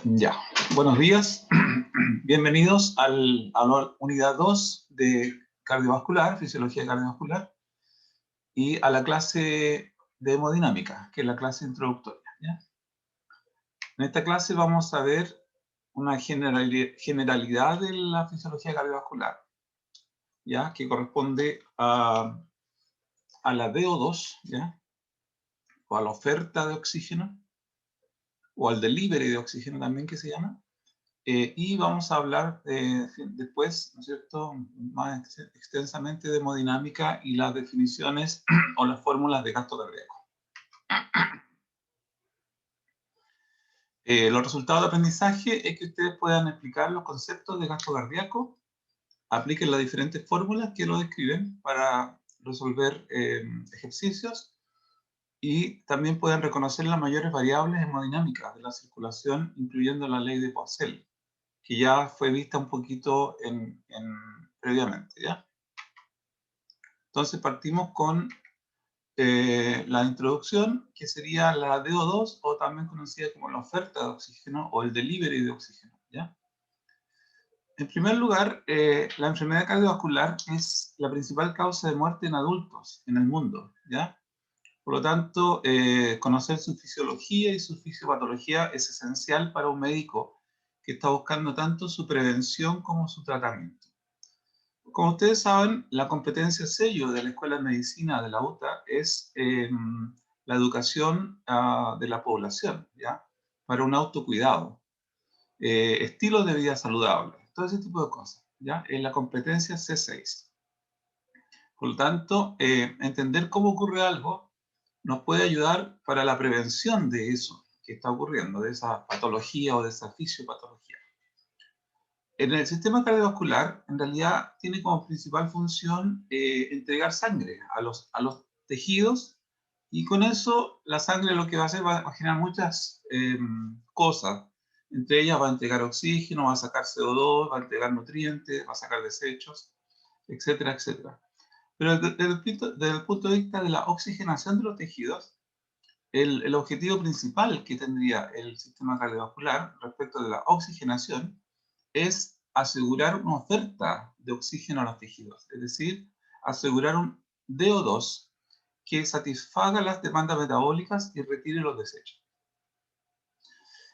Ya, buenos días. Bienvenidos a la unidad 2 de cardiovascular, fisiología cardiovascular, y a la clase de hemodinámica, que es la clase introductoria, ¿ya? En esta clase vamos a ver una generalidad de la fisiología cardiovascular, ¿ya? Que corresponde a la DO2, ¿ya? O a la oferta de oxígeno, o al delivery de oxígeno también, que se llama. Y vamos a hablar después, ¿no es cierto?, más extensamente de hemodinámica y las definiciones o las fórmulas de gasto cardíaco. Los resultados de aprendizaje es que ustedes puedan explicar los conceptos de gasto cardíaco, apliquen las diferentes fórmulas que lo describen para resolver ejercicios, y también puedan reconocer las mayores variables hemodinámicas de la circulación, incluyendo la ley de Poiseuille, que ya fue vista un poquito previamente, ¿ya? Entonces partimos con la introducción, que sería la DO2, o también conocida como la oferta de oxígeno o el delivery de oxígeno, ¿ya? En primer lugar, la enfermedad cardiovascular es la principal causa de muerte en adultos en el mundo, ¿ya? Por lo tanto, conocer su fisiología y su fisiopatología es esencial para un médico que está buscando tanto su prevención como su tratamiento. Como ustedes saben, la competencia sello de la Escuela de Medicina de la UTA es la educación de la población, ¿ya? Para un autocuidado, estilos de vida saludables, todo ese tipo de cosas, ¿ya? Es la competencia C6. Por lo tanto, entender cómo ocurre algo nos puede ayudar para la prevención de eso que está ocurriendo, de esa patología o de esa fisiopatología. En el sistema cardiovascular, en realidad, tiene como principal función entregar sangre a los tejidos, y con eso la sangre lo que va a hacer va a generar muchas cosas. Entre ellas va a entregar oxígeno, va a sacar CO2, va a entregar nutrientes, va a sacar desechos, etcétera, etcétera. Pero desde el punto de vista de la oxigenación de los tejidos, el objetivo principal que tendría el sistema cardiovascular respecto de la oxigenación es asegurar una oferta de oxígeno a los tejidos, es decir, asegurar un DO2 que satisfaga las demandas metabólicas y retire los desechos.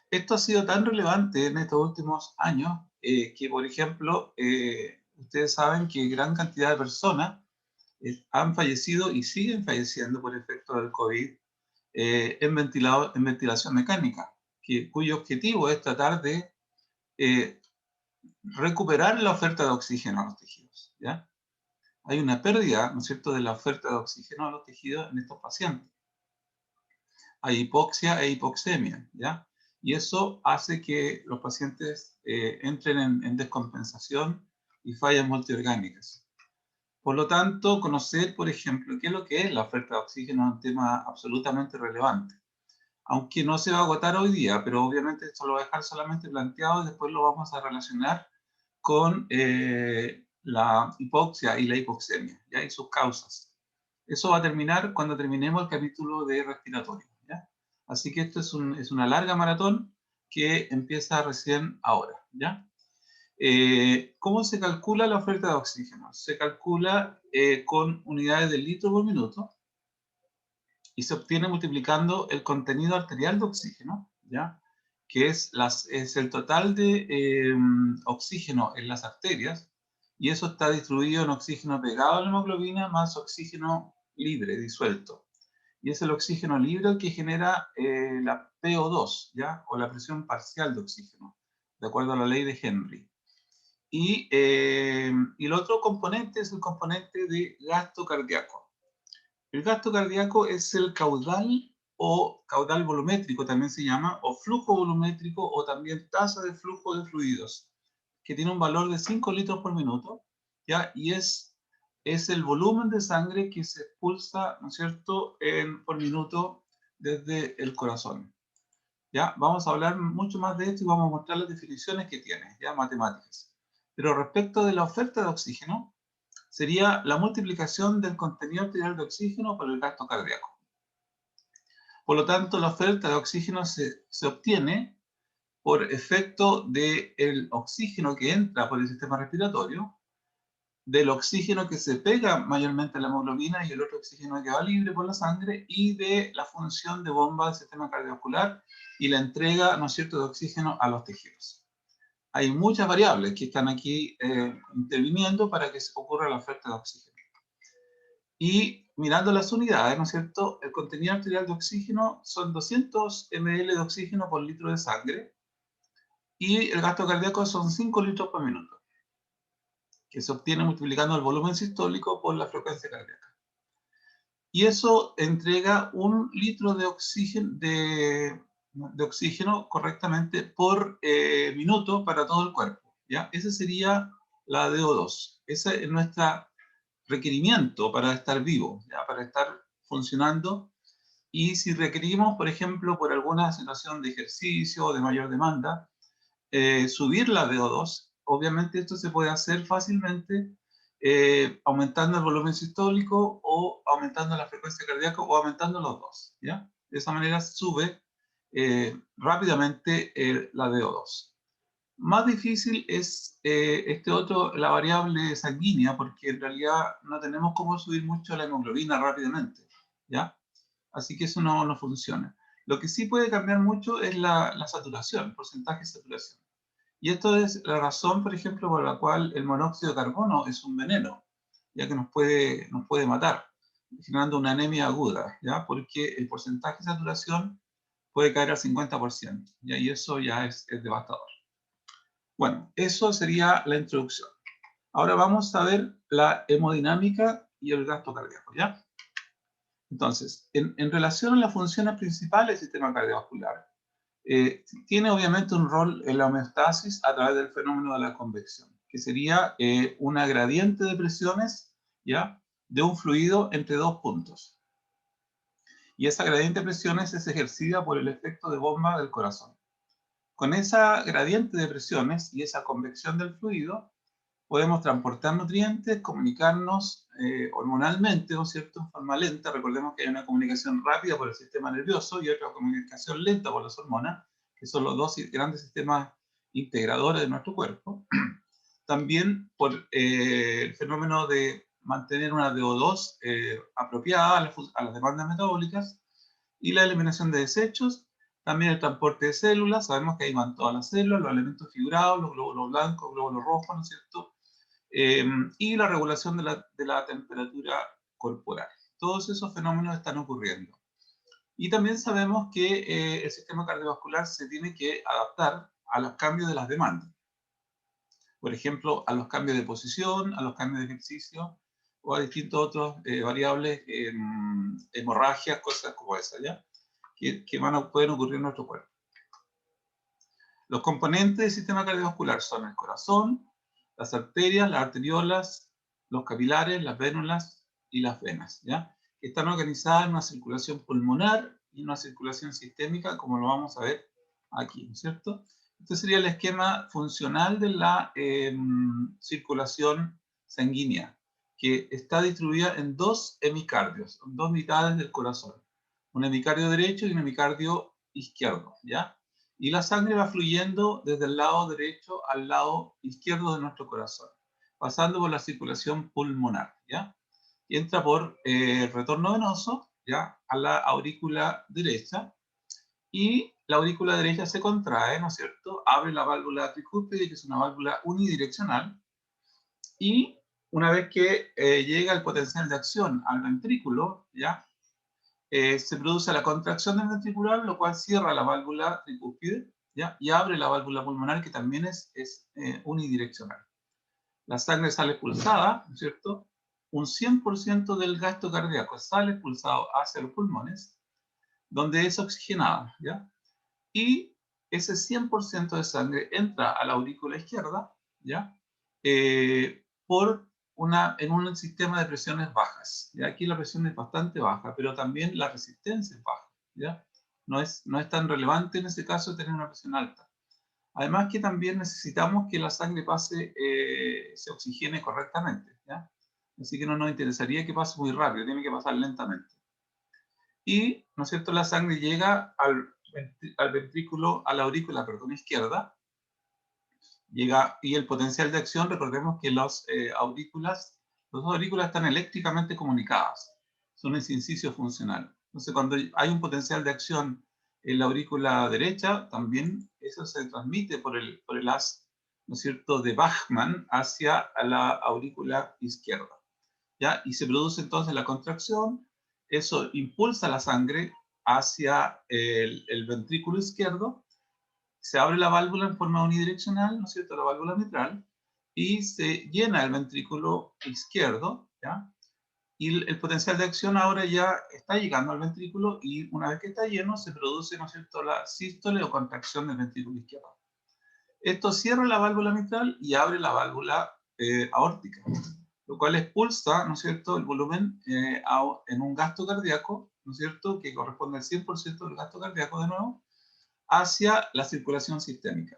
Esto ha sido tan relevante en estos últimos años que, por ejemplo, ustedes saben que gran cantidad de personas han fallecido y siguen falleciendo por efecto del COVID en ventilación mecánica, cuyo objetivo es tratar de recuperar la oferta de oxígeno a los tejidos, ¿ya? Hay una pérdida, ¿no es cierto?, de la oferta de oxígeno a los tejidos en estos pacientes. Hay hipoxia e hipoxemia, ¿ya? Y eso hace que los pacientes entren en descompensación y fallas multiorgánicas. Por lo tanto, conocer, por ejemplo, qué es lo que es la oferta de oxígeno es un tema absolutamente relevante. Aunque no se va a agotar hoy día, pero obviamente esto lo voy a dejar solamente planteado y después lo vamos a relacionar con la hipoxia y la hipoxemia, ¿ya? Y sus causas. Eso va a terminar cuando terminemos el capítulo de respiratorio, ¿ya? Así que esto es una larga maratón que empieza recién ahora, ¿ya? ¿Cómo se calcula la oferta de oxígeno? Se calcula con unidades de litro por minuto y se obtiene multiplicando el contenido arterial de oxígeno, ¿ya? Que es el total de oxígeno en las arterias, y eso está distribuido en oxígeno pegado a la hemoglobina más oxígeno libre, disuelto. Y es el oxígeno libre el que genera la PO2, ¿ya? O la presión parcial de oxígeno, de acuerdo a la ley de Henry. Y el otro componente es el componente de gasto cardíaco. El gasto cardíaco es el caudal, o caudal volumétrico también se llama, o flujo volumétrico, o también tasa de flujo de fluidos, que tiene un valor de 5 litros por minuto, ¿ya? Y es el volumen de sangre que se expulsa, ¿no es cierto?, por minuto desde el corazón, ¿ya? Vamos a hablar mucho más de esto y vamos a mostrar las definiciones que tiene, ¿ya? Matemáticas. Pero respecto de la oferta de oxígeno, sería la multiplicación del contenido arterial de oxígeno por el gasto cardíaco. Por lo tanto, la oferta de oxígeno se obtiene por efecto del oxígeno que entra por el sistema respiratorio, del oxígeno que se pega mayormente a la hemoglobina y el otro oxígeno que va libre por la sangre, y de la función de bomba del sistema cardiovascular y la entrega, ¿no es cierto?, de oxígeno a los tejidos. Hay muchas variables que están aquí interviniendo para que ocurra la oferta de oxígeno. Y mirando las unidades, ¿no es cierto?, el contenido arterial de oxígeno son 200 ml de oxígeno por litro de sangre, y el gasto cardíaco son 5 litros por minuto, que se obtiene multiplicando el volumen sistólico por la frecuencia cardíaca. Y eso entrega 1 litro de oxígeno correctamente por minuto para todo el cuerpo, ¿ya? Esa sería la DO2. Ese es nuestro requerimiento para estar vivo, ¿ya? Para estar funcionando. Y si requerimos, por ejemplo, por alguna situación de ejercicio o de mayor demanda, subir la DO2, obviamente esto se puede hacer fácilmente aumentando el volumen sistólico o aumentando la frecuencia cardíaca o aumentando los dos, ¿ya? De esa manera sube rápidamente la DO2. Más difícil es la variable sanguínea, porque en realidad no tenemos cómo subir mucho la hemoglobina rápidamente, ¿ya? Así que eso no funciona. Lo que sí puede cambiar mucho es la saturación, el porcentaje de saturación. Y esto es la razón, por ejemplo, por la cual el monóxido de carbono es un veneno, ya que nos puede matar, generando una anemia aguda, ¿ya? Porque el porcentaje de saturación puede caer al 50%, ¿ya? Y eso ya es devastador. Bueno, eso sería la introducción. Ahora vamos a ver la hemodinámica y el gasto cardíaco, ¿ya? Entonces, en relación a las funciones principales del sistema cardiovascular, tiene obviamente un rol en la homeostasis a través del fenómeno de la convección, que sería una gradiente de presiones, ¿ya?, de un fluido entre dos puntos. Y esa gradiente de presiones es ejercida por el efecto de bomba del corazón. Con esa gradiente de presiones y esa convección del fluido, podemos transportar nutrientes, comunicarnos hormonalmente, ¿no es cierto?, en forma lenta. Recordemos que hay una comunicación rápida por el sistema nervioso y otra comunicación lenta por las hormonas, que son los dos grandes sistemas integradores de nuestro cuerpo. También por el fenómeno de mantener una DO2 apropiada a las demandas metabólicas, y la eliminación de desechos. También el transporte de células, sabemos que ahí van todas las células, los elementos figurados, los glóbulos blancos, glóbulos rojos, ¿no es cierto? Y la regulación de la temperatura corporal. Todos esos fenómenos están ocurriendo. Y también sabemos que el sistema cardiovascular se tiene que adaptar a los cambios de las demandas. Por ejemplo, a los cambios de posición, a los cambios de ejercicio o a distintos otros variables, hemorragias, cosas como esas, ¿ya? Que pueden ocurrir en nuestro cuerpo. Los componentes del sistema cardiovascular son el corazón, las arterias, las arteriolas, los capilares, las vénulas y las venas, ¿ya? Que están organizadas en una circulación pulmonar y una circulación sistémica, como lo vamos a ver aquí, ¿no es cierto? Este sería el esquema funcional de la circulación sanguínea, que está distribuida en dos hemicardios, dos mitades del corazón, un hemicardio derecho y un hemicardio izquierdo, ¿ya? Y la sangre va fluyendo desde el lado derecho al lado izquierdo de nuestro corazón, pasando por la circulación pulmonar, ¿ya? Y entra por el retorno venoso, ¿ya?, a la aurícula derecha, y la aurícula derecha se contrae, ¿no es cierto? Abre la válvula tricúspide, que es una válvula unidireccional, y una vez que llega el potencial de acción al ventrículo, ¿ya?, se produce la contracción del ventricular, lo cual cierra la válvula tricúspide, ¿ya?, y abre la válvula pulmonar, que también es unidireccional. La sangre sale expulsada, ¿no es cierto? Un 100% del gasto cardíaco sale expulsado hacia los pulmones, donde es oxigenada, ¿ya? Y ese 100% de sangre entra a la aurícula izquierda, ¿ya?, en un sistema de presiones bajas. ¿Ya? Aquí la presión es bastante baja, pero también la resistencia es baja, ¿ya? No es tan relevante en ese caso tener una presión alta. Además que también necesitamos que la sangre pase, se oxigene correctamente, ¿ya? Así que no nos interesaría que pase muy rápido, tiene que pasar lentamente. Y, ¿no es cierto?, la sangre llega al al ventrículo, a la aurícula, perdón, izquierda, llega, y el potencial de acción, recordemos que los aurículas están eléctricamente comunicadas, son ese inciso funcional. Entonces, cuando hay un potencial de acción en la aurícula derecha, también eso se transmite por el haz, ¿no es cierto?, de Bachmann hacia la aurícula izquierda, ¿ya? Y se produce entonces la contracción, eso impulsa la sangre hacia el ventrículo izquierdo, se abre la válvula en forma unidireccional, ¿no es cierto?, la válvula mitral, y se llena el ventrículo izquierdo, ¿ya? Y el potencial de acción ahora ya está llegando al ventrículo, y una vez que está lleno se produce, ¿no es cierto?, la sístole o contracción del ventrículo izquierdo. Esto cierra la válvula mitral y abre la válvula aórtica, lo cual expulsa, ¿no es cierto?, el volumen en un gasto cardíaco, ¿no es cierto?, que corresponde al 100% del gasto cardíaco de nuevo, hacia la circulación sistémica.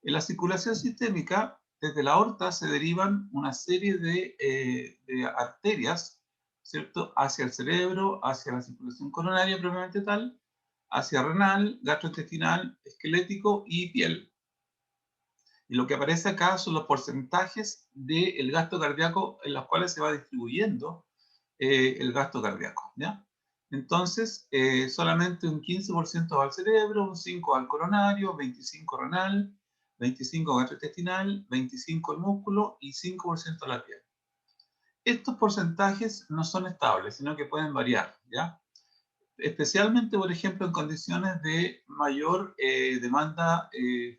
En la circulación sistémica, desde la aorta se derivan una serie de arterias, ¿cierto?, hacia el cerebro, hacia la circulación coronaria propiamente tal, hacia renal, gastrointestinal, esquelético y piel. Y lo que aparece acá son los porcentajes del gasto cardíaco en los cuales se va distribuyendo el gasto cardíaco, ¿ya? Entonces, solamente un 15% va al cerebro, un 5% al coronario, 25% renal, 25% gastrointestinal, 25% al músculo y 5% a la piel. Estos porcentajes no son estables, sino que pueden variar, ¿ya? Especialmente, por ejemplo, en condiciones de mayor demanda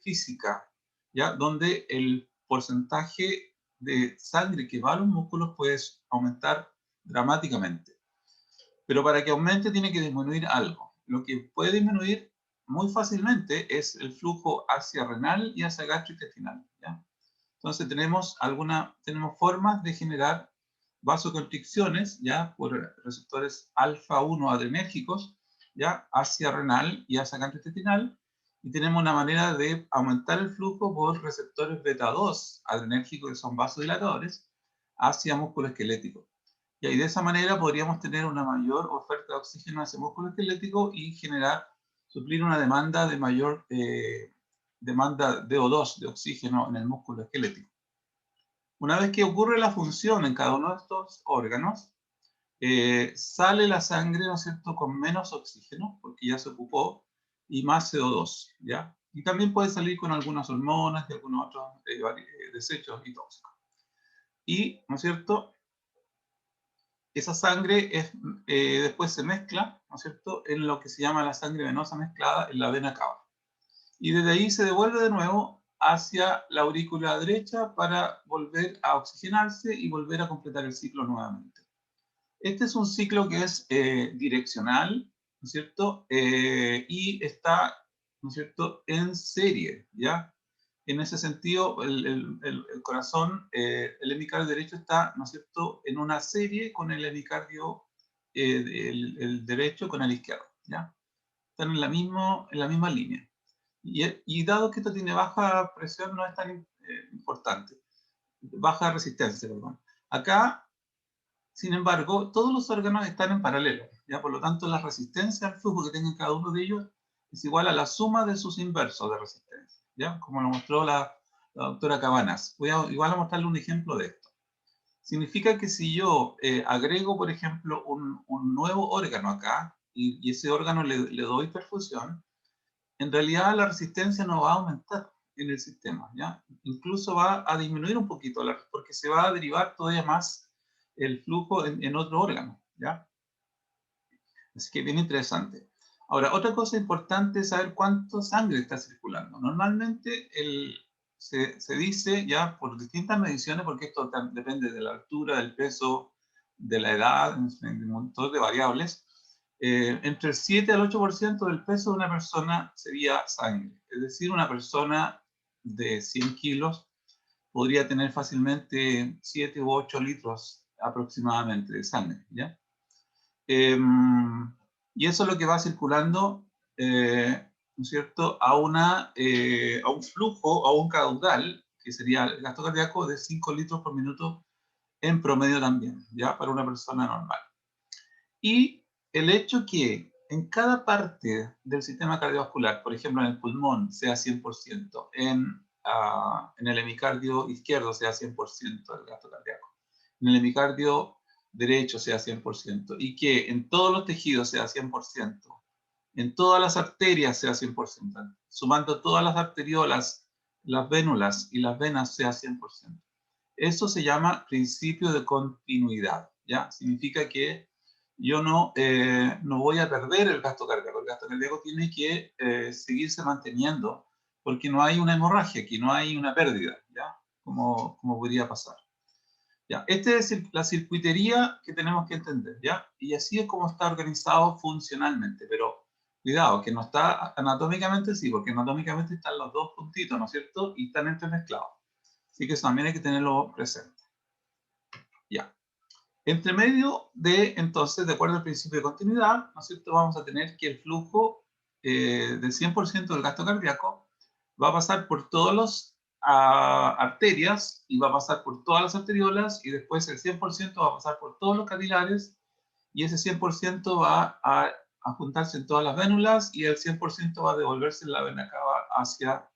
física, ¿ya? Donde el porcentaje de sangre que va a los músculos puede aumentar dramáticamente. Pero para que aumente tiene que disminuir algo. Lo que puede disminuir muy fácilmente es el flujo hacia renal y hacia gastrointestinal, ¿ya? Entonces tenemos formas de generar vasoconstricciones, ya, por receptores alfa 1 adrenérgicos, ya, hacia renal y hacia gastrointestinal, y tenemos una manera de aumentar el flujo por receptores beta 2 adrenérgicos, que son vasodilatadores, hacia músculo esquelético. Y de esa manera podríamos tener una mayor oferta de oxígeno hacia el músculo esquelético y suplir una demanda de mayor demanda de O2, de oxígeno, en el músculo esquelético. Una vez que ocurre la función en cada uno de estos órganos, sale la sangre, ¿no es cierto?, con menos oxígeno, porque ya se ocupó, y más CO2, ¿ya? Y también puede salir con algunas hormonas y algunos otros desechos y tóxicos. Y, ¿no es cierto?, esa sangre después se mezcla, ¿no es cierto?, en lo que se llama la sangre venosa mezclada en la vena cava. Y desde ahí se devuelve de nuevo hacia la aurícula derecha para volver a oxigenarse y volver a completar el ciclo nuevamente. Este es un ciclo que es direccional, ¿no es cierto?, y está, ¿no es cierto?, en serie, ¿ya? En ese sentido, el corazón, el hemicardio derecho está, ¿no es cierto?, en una serie con el hemicardio el derecho con el izquierdo, ¿ya? Están en la misma línea. Y dado que esto tiene baja presión, no es tan importante. Baja resistencia, perdón. Acá, sin embargo, todos los órganos están en paralelo, ¿ya? Por lo tanto, la resistencia al flujo que tenga cada uno de ellos es igual a la suma de sus inversos de resistencia, ¿ya? Como lo mostró la doctora Cabanas. Voy igual a mostrarle un ejemplo de esto. Significa que si yo agrego, por ejemplo, un nuevo órgano acá, y ese órgano le doy perfusión, en realidad la resistencia no va a aumentar en el sistema, ¿ya? Incluso va a disminuir un poquito, porque se va a derivar todavía más el flujo en otro órgano, ¿ya? Así que bien interesante. Ahora, otra cosa importante es saber cuánto sangre está circulando. Normalmente se dice ya por distintas mediciones, porque esto depende de la altura, del peso, de la edad, de un montón de variables, entre el 7 al 8% del peso de una persona sería sangre. Es decir, una persona de 100 kilos podría tener fácilmente 7 u 8 litros aproximadamente de sangre, ¿ya? Y eso es lo que va circulando, ¿no es cierto?, a un flujo, a un caudal, que sería el gasto cardíaco de 5 litros por minuto en promedio también, ¿ya? Para una persona normal. Y el hecho que en cada parte del sistema cardiovascular, por ejemplo, en el pulmón sea 100%, en el hemicardio izquierdo sea 100% del gasto cardíaco, en el hemicardio derecho sea 100%, y que en todos los tejidos sea 100%, en todas las arterias sea 100%, sumando todas las arteriolas, las vénulas y las venas sea 100%. Eso se llama principio de continuidad, ¿ya? Significa que yo no voy a perder el gasto cardíaco. El gasto cardíaco tiene que seguirse manteniendo porque no hay una hemorragia, aquí no hay una pérdida, ¿ya? Como podría pasar. ¿Ya? Esta es la circuitería que tenemos que entender, ¿ya? Y así es como está organizado funcionalmente, pero cuidado, que no está anatómicamente, sí, porque anatómicamente están los dos puntitos, ¿no es cierto? Y están entremezclados. Así que eso también hay que tenerlo presente. Ya. Entre medio de, entonces, de acuerdo al principio de continuidad, ¿no es cierto? Vamos a tener que el flujo del 100% del gasto cardíaco va a pasar por todas las arterias y va a pasar por todas las arteriolas, y después el 100% va a pasar por todos los capilares, y ese 100% va a juntarse en todas las vénulas, y el 100% va a devolverse en la vena cava hacia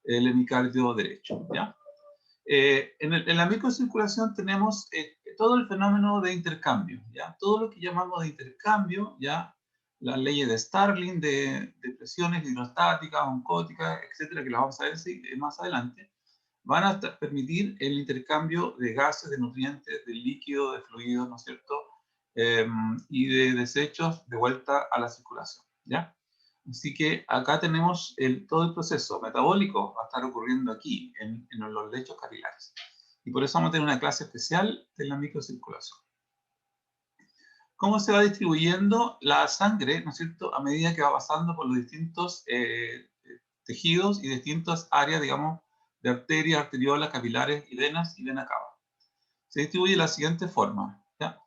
el hemicardio derecho, ¿ya? En la microcirculación tenemos todo el fenómeno de intercambio, ¿ya? Todo lo que llamamos de intercambio, ¿ya? Las leyes de Starling, de presiones hidrostáticas, oncóticas, etcétera, que las vamos a ver más adelante, van a permitir el intercambio de gases, de nutrientes, de líquidos, de fluidos, ¿no es cierto? Y de desechos de vuelta a la circulación, ¿ya? Así que acá tenemos todo el proceso metabólico va a estar ocurriendo aquí, en los lechos capilares. Y por eso vamos a tener una clase especial de la microcirculación. ¿Cómo se va distribuyendo la sangre, ¿no es cierto?, a medida que va pasando por los distintos tejidos y distintas áreas, digamos, de arterias, arteriolas, capilares y venas y vena cava. Se distribuye de la siguiente forma, ¿ya?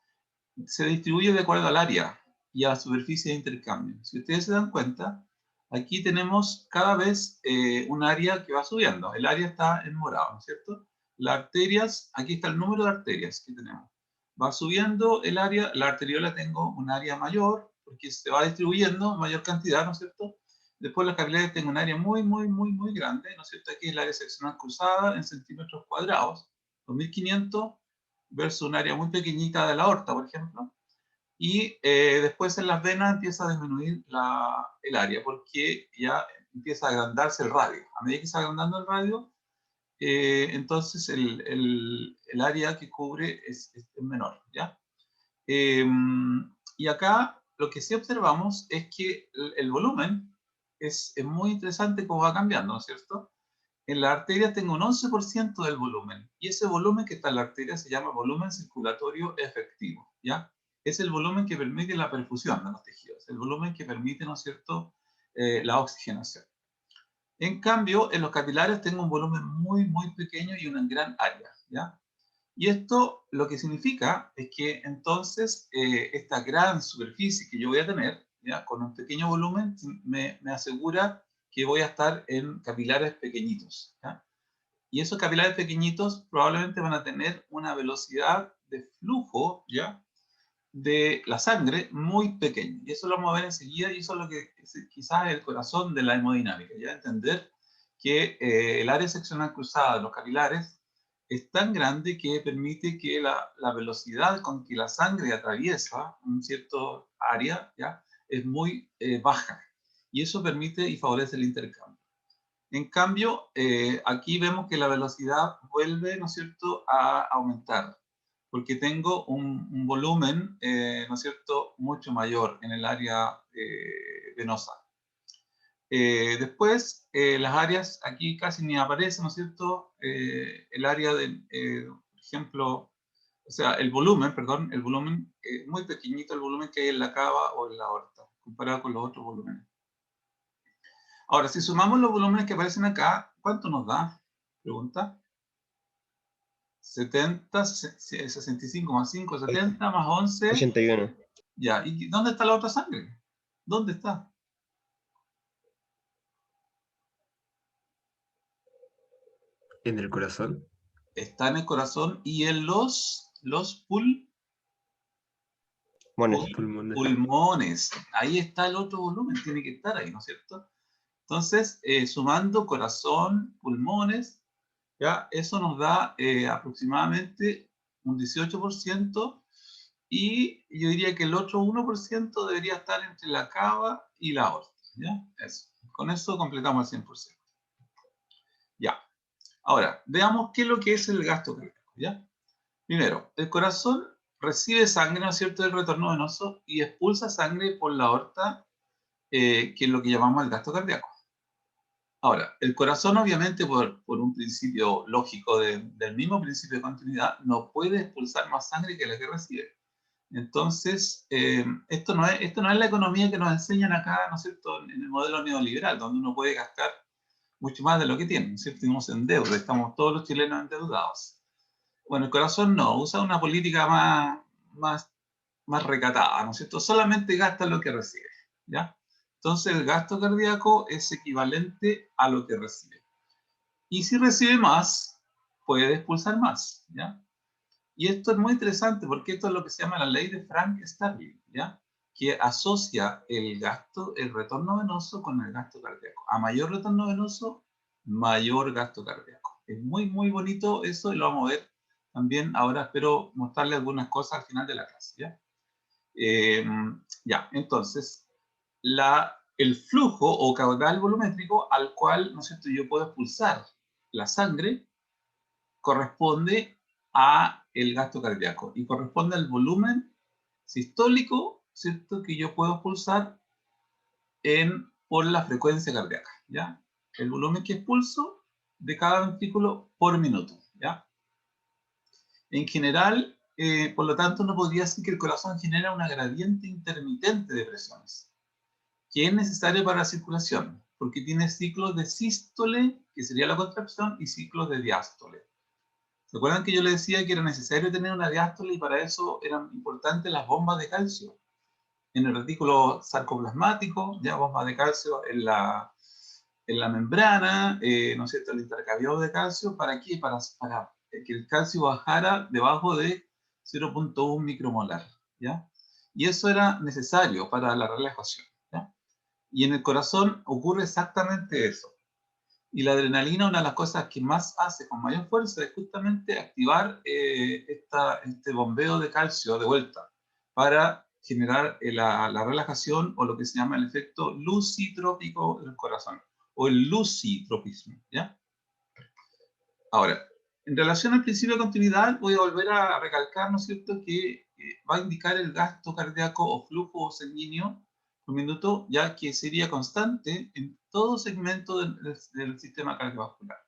Se distribuye de acuerdo al área y a la superficie de intercambio. Si ustedes se dan cuenta, aquí tenemos cada vez un área que va subiendo. El área está en morado, ¿no es cierto? Las arterias, aquí está el número de arterias que tenemos. Va subiendo el área, la arteriola tengo un área mayor, porque se va distribuyendo mayor cantidad, ¿no es cierto? Después las capilares tengo un área muy, muy, muy, muy grande, ¿no es cierto? Aquí es el área seccional cruzada en centímetros cuadrados, 2500 versus un área muy pequeñita de la aorta, por ejemplo. Y después en las venas empieza a disminuir el área, porque ya empieza a agrandarse el radio. A medida que se va agrandando el radio, entonces el área que cubre es menor, ¿ya? Y acá lo que sí observamos es que el volumen es muy interesante cómo va cambiando, ¿no es cierto? En la arteria tengo un 11% del volumen, y ese volumen que está en la arteria se llama volumen circulatorio efectivo, ¿ya? Es el volumen que permite la perfusión de los tejidos, el volumen que permite, ¿no es cierto?, la oxigenación. En cambio, en los capilares tengo un volumen muy, muy pequeño y una gran área, ¿ya? Y esto lo que significa es que entonces esta gran superficie que yo voy a tener, ¿ya?, con un pequeño volumen, me asegura que voy a estar en capilares pequeñitos, ¿ya? Y esos capilares pequeñitos probablemente van a tener una velocidad de flujo, ¿ya?, de la sangre muy pequeña. Y eso lo vamos a ver enseguida, y eso es lo que quizás es el corazón de la hemodinámica, ya entender que el área seccional cruzada de los capilares es tan grande que permite que la velocidad con que la sangre atraviesa un cierto área, ¿ya?, es muy baja. Y eso permite y favorece el intercambio. En cambio, aquí vemos que la velocidad vuelve, ¿no es cierto?, a aumentar, porque tengo un volumen, ¿no es cierto?, mucho mayor en el área venosa. Después, las áreas aquí casi ni aparecen, ¿no es cierto? El área de, por ejemplo, o sea, el volumen, perdón, el volumen, muy pequeñito el volumen que hay en la cava o en la aorta, comparado con los otros volúmenes. Ahora, si sumamos los volúmenes que aparecen acá, ¿cuánto nos da? Pregunta. 70, 65 más 5, 70 más 11. 81. Ya, ¿y dónde está la otra sangre? ¿Dónde está? ¿En el corazón? Está en el corazón y en los Pulmones. Pulmones. Ahí está el otro volumen, tiene que estar ahí, ¿no es cierto? Entonces, sumando corazón, pulmones, ¿ya? Eso nos da aproximadamente un 18%, y yo diría que el otro 1% debería estar entre la cava y la aorta, ¿ya? Eso. Con eso completamos el 100%. Ya. Ahora, veamos qué es lo que es el gasto cardíaco, ¿ya? Primero, el corazón recibe sangre, ¿no es cierto?, del retorno venoso y expulsa sangre por la aorta, que es lo que llamamos el gasto cardíaco. Ahora, el corazón obviamente por un principio lógico del mismo principio de continuidad no puede expulsar más sangre que la que recibe. Entonces, esto no es la economía que nos enseñan acá, ¿no es cierto?, en el modelo neoliberal, donde uno puede gastar mucho más de lo que tiene, ¿no es cierto? Estamos en deuda, estamos todos los chilenos endeudados. Bueno, el corazón no, usa una política más recatada, ¿no es cierto? Solamente gasta lo que recibe, ¿ya? Entonces el gasto cardíaco es equivalente a lo que recibe. Y si recibe más, puede expulsar más, ¿ya? Y esto es muy interesante porque esto es lo que se llama la ley de Frank-Starling, ¿ya? Que asocia el retorno venoso con el gasto cardíaco. A mayor retorno venoso, mayor gasto cardíaco. Es muy, muy bonito eso y lo vamos a ver también. Ahora espero mostrarles algunas cosas al final de la clase, ¿ya? Ya, entonces, el flujo o caudal volumétrico al cual, ¿no es cierto?, yo puedo expulsar la sangre corresponde a el gasto cardíaco y corresponde al volumen sistólico, ¿cierto?, que yo puedo expulsar por la frecuencia cardíaca, ¿ya? El volumen que expulso de cada ventrículo por minuto, ¿ya? En general, por lo tanto, no podría decir que el corazón genera una gradiente intermitente de presiones, que es necesario para la circulación, porque tiene ciclos de sístole, que sería la contracción, y ciclos de diástole. ¿Se acuerdan que yo les decía que era necesario tener una diástole y para eso eran importantes las bombas de calcio? En el retículo sarcoplasmático, ya bombas de calcio en la membrana, ¿no es cierto?, el intercambio de calcio, ¿para qué? Para que el calcio bajara debajo de 0.1 micromolar, ¿ya? Y eso era necesario para la relajación, ¿ya? Y en el corazón ocurre exactamente eso. Y la adrenalina, una de las cosas que más hace con mayor fuerza es justamente activar este bombeo de calcio de vuelta para generar la relajación o lo que se llama el efecto lucitrópico del corazón o el lucitropismo, ¿ya? Ahora, en relación al principio de continuidad, voy a volver a recalcar, ¿no es cierto?, que va a indicar el gasto cardíaco o flujo sanguíneo por minuto, ya que sería constante en todo segmento del sistema cardiovascular.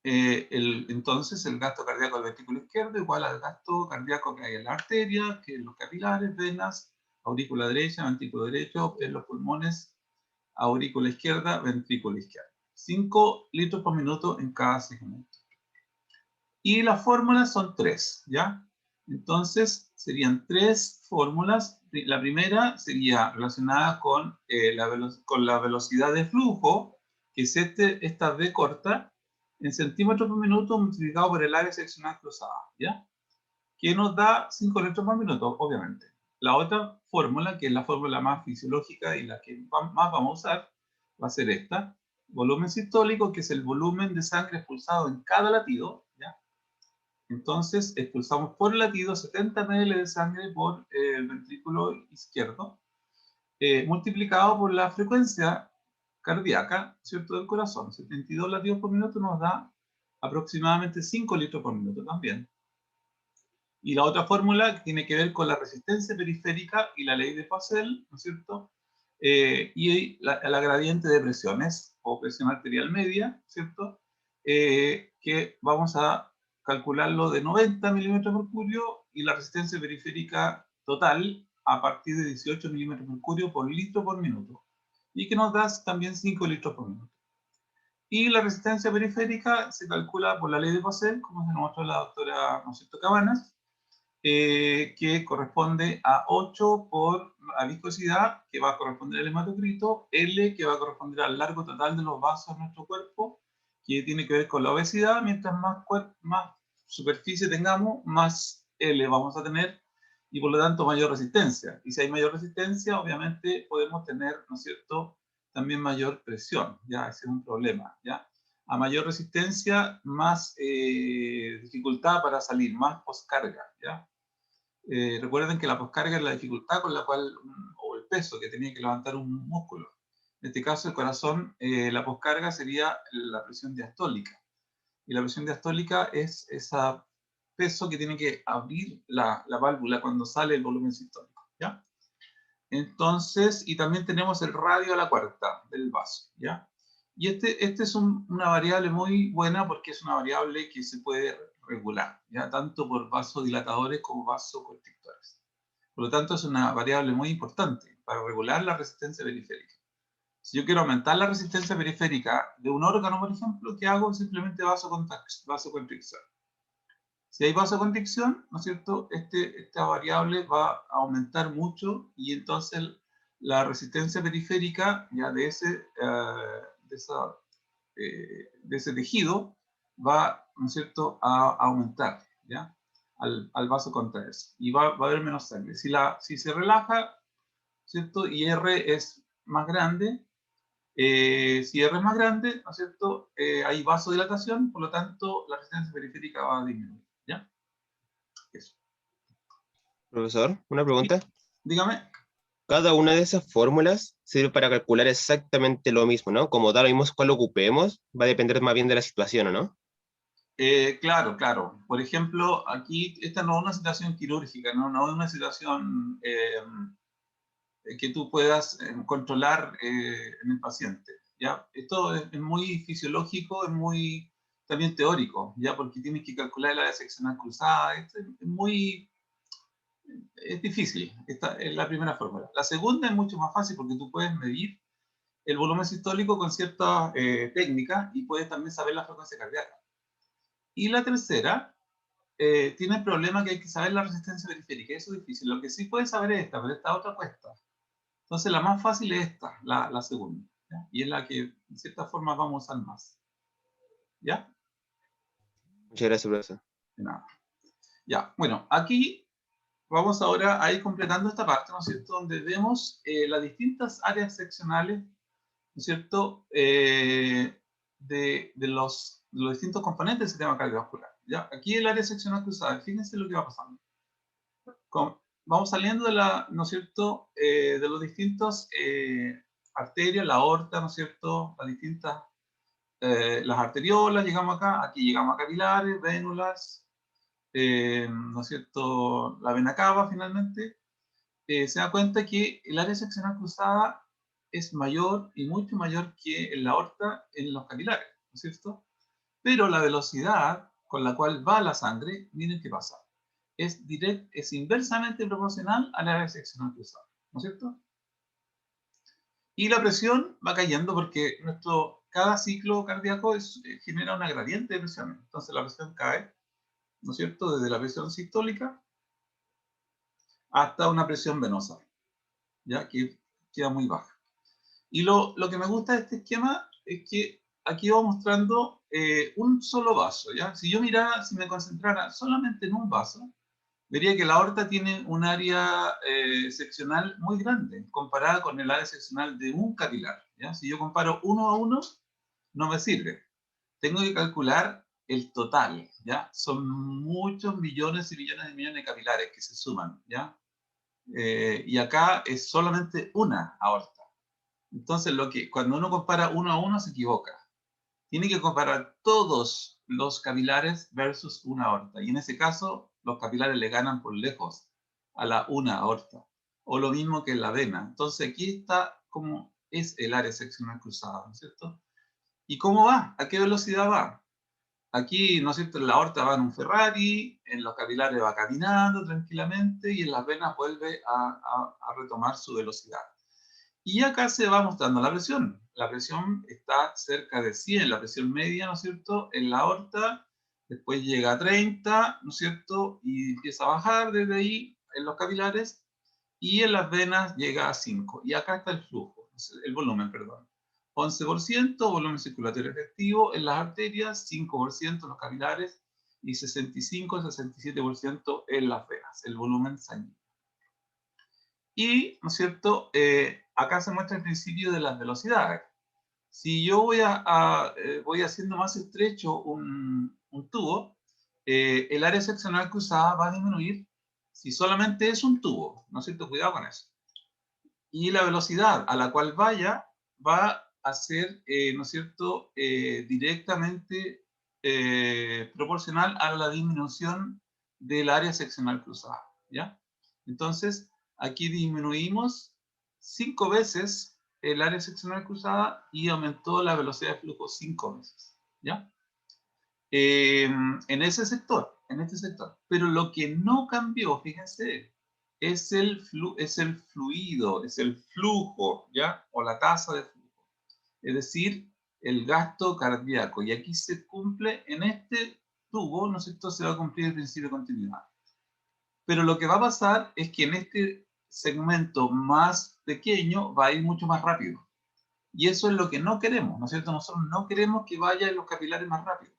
Entonces, el gasto cardíaco del ventrículo izquierdo igual al gasto cardíaco que hay en la arteria, que en los capilares, venas, aurícula derecha, ventrículo derecho, en los pulmones, aurícula izquierda, ventrículo izquierdo. 5 litros por minuto en cada segmento. Y las fórmulas son 3, ¿ya? Entonces, serían 3 fórmulas. La primera sería relacionada con la velocidad de flujo, que es esta V corta, en centímetros por minuto multiplicado por el área seccional cruzada, ¿ya? Que nos da 5 litros por minuto, obviamente. La otra fórmula, que es la fórmula más fisiológica y la que más vamos a usar, va a ser esta. Volumen sistólico, que es el volumen de sangre expulsado en cada latido, ¿ya? Entonces, expulsamos por latido 70 ml de sangre por el ventrículo izquierdo, multiplicado por la frecuencia cardíaca, ¿cierto?, del corazón. 72 latidos por minuto nos da aproximadamente 5 litros por minuto también. Y la otra fórmula que tiene que ver con la resistencia periférica y la ley de Poiseuille, ¿no es cierto? Y la gradiente de presiones, o presión arterial media, ¿cierto? Que vamos a calcularlo de 90 milímetros de mercurio y la resistencia periférica total a partir de 18 milímetros de mercurio por litro por minuto. Y que nos da también 5 litros por minuto. Y la resistencia periférica se calcula por la ley de Poiseuille, como se nos mostró la doctora, ¿no es cierto?, Cabanas, que corresponde a 8 por la viscosidad, que va a corresponder al hematocrito, L, que va a corresponder al largo total de los vasos de nuestro cuerpo, que tiene que ver con la obesidad. Mientras más superficie tengamos, más L vamos a tener, y por lo tanto mayor resistencia. Y si hay mayor resistencia, obviamente podemos tener, ¿no es cierto?, también mayor presión, ¿ya? Ese es un problema, ¿ya? A mayor resistencia, más dificultad para salir, más poscarga, ¿ya? Recuerden que la poscarga es la dificultad con la cual, o el peso que tenía que levantar un músculo. En este caso, el corazón, la poscarga sería la presión diastólica. Y la presión diastólica es ese peso que tiene que abrir la válvula cuando sale el volumen sistólico, ¿ya? Entonces, y también tenemos el radio a la cuarta del vaso, ¿ya? Y este es una variable muy buena porque es una variable que se puede regular, ¿ya? Tanto por vasodilatadores como vasoconstrictores. Por lo tanto, es una variable muy importante para regular la resistencia periférica. Si yo quiero aumentar la resistencia periférica de un órgano, por ejemplo, ¿qué hago? Simplemente vasoconstricción. Si hay vasoconstricción, ¿no es cierto?, esta variable va a aumentar mucho y entonces la resistencia periférica ya de ese tejido va, ¿no es cierto?, a aumentar, ¿ya?, al vasocontraerse. Y va a haber menos sangre. Si se relaja, ¿cierto?, y R es más grande, si R es más grande, ¿no es cierto?, hay vasodilatación, por lo tanto, la resistencia periférica va a disminuir, ¿ya? Eso. Profesor, una Sí, pregunta. dígame. Cada una de esas fórmulas sirve para calcular exactamente lo mismo, ¿no? Como da lo mismo cuál ocupemos, va a depender más bien de la situación, ¿o no? Claro, claro. Por ejemplo, aquí esta no es una situación quirúrgica, no es una situación que tú puedas controlar en el paciente, ¿ya? Esto es muy fisiológico, es muy también teórico, ¿ya? Porque tienes que calcular el área seccional cruzada, esto es difícil. Esta es la primera fórmula. La segunda es mucho más fácil porque tú puedes medir el volumen sistólico con ciertas técnicas y puedes también saber la frecuencia cardíaca. Y la tercera tiene el problema que hay que saber la resistencia periférica. Eso es difícil. Lo que sí puedes saber es esta, pero esta otra cuesta. Entonces la más fácil es esta, la segunda, ¿ya? Y es la que de cierta forma vamos a usar más. ¿Ya? Muchas gracias, profesor. De nada. Ya, bueno, aquí vamos ahora a ir completando esta parte, ¿no es cierto? Donde vemos las distintas áreas seccionales, ¿no es cierto? De los distintos componentes del sistema cardiovascular. ¿Ya? Aquí el área seccional cruzada, fíjense lo que va pasando. Vamos saliendo ¿no es cierto?, de los distintos arterias, la aorta, ¿no es cierto?, las distintas, las arteriolas, llegamos acá, aquí llegamos a capilares, vénulas, ¿no es cierto?, la vena cava finalmente. Se da cuenta que el área seccional cruzada es mayor y mucho mayor que en la aorta en los capilares, ¿no es cierto? Pero la velocidad con la cual va la sangre, miren qué pasa. Es inversamente proporcional a la área seccional cruzada, ¿no es cierto? Y la presión va cayendo porque cada ciclo cardíaco genera una gradiente de presión. Entonces la presión cae, ¿no es cierto?, desde la presión sistólica hasta una presión venosa, ya que queda muy baja. Y lo que me gusta de este esquema es que aquí va mostrando un solo vaso, ¿ya? Si me concentrara solamente en un vaso, vería que la aorta tiene un área seccional muy grande comparada con el área seccional de un capilar, ¿ya? Si yo comparo uno a uno, no me sirve. Tengo que calcular el total, ¿ya? Son muchos millones y millones de millones de capilares que se suman, ¿ya? Y acá es solamente una aorta. Entonces, cuando uno compara uno a uno se equivoca. Tiene que comparar todos los capilares versus una aorta. Y en ese caso, los capilares le ganan por lejos a una aorta. O lo mismo que en la vena. Entonces, aquí está cómo es el área seccional cruzada, ¿no es cierto? ¿Y cómo va? ¿A qué velocidad va? Aquí, ¿no es cierto?, en la aorta va en un Ferrari, en los capilares va caminando tranquilamente y en las venas vuelve a retomar su velocidad. Y acá se va mostrando la presión. La presión está cerca de 100, la presión media, ¿no es cierto?, en la aorta, después llega a 30, ¿no es cierto?, y empieza a bajar desde ahí en los capilares, y en las venas llega a 5. Y acá está el flujo, el volumen, perdón. 11% volumen circulatorio efectivo en las arterias, 5% en los capilares, y 65-67% en las venas, el volumen sanguíneo. Y, ¿no es cierto?, acá se muestra el principio de las velocidades. Si yo voy haciendo más estrecho un tubo, el área seccional cruzada va a disminuir si solamente es un tubo, ¿no es cierto? Cuidado con eso. Y la velocidad a la cual vaya va a ser, ¿no es cierto?, directamente proporcional a la disminución del área seccional cruzada, ¿ya? Entonces, aquí disminuimos 5 veces el área seccional cruzada y aumentó la velocidad de flujo 5 veces, ¿ya? En ese sector, en este sector. Pero lo que no cambió, fíjense, es el fluido, es el flujo, ¿ya? O la tasa de flujo. Es decir, el gasto cardíaco. Y aquí se cumple, en este tubo, ¿no es cierto?, se va a cumplir el principio de continuidad. Pero lo que va a pasar es que en este segmento más pequeño va a ir mucho más rápido. Y eso es lo que no queremos, ¿no es cierto? Nosotros no queremos que vayan los capilares más rápido.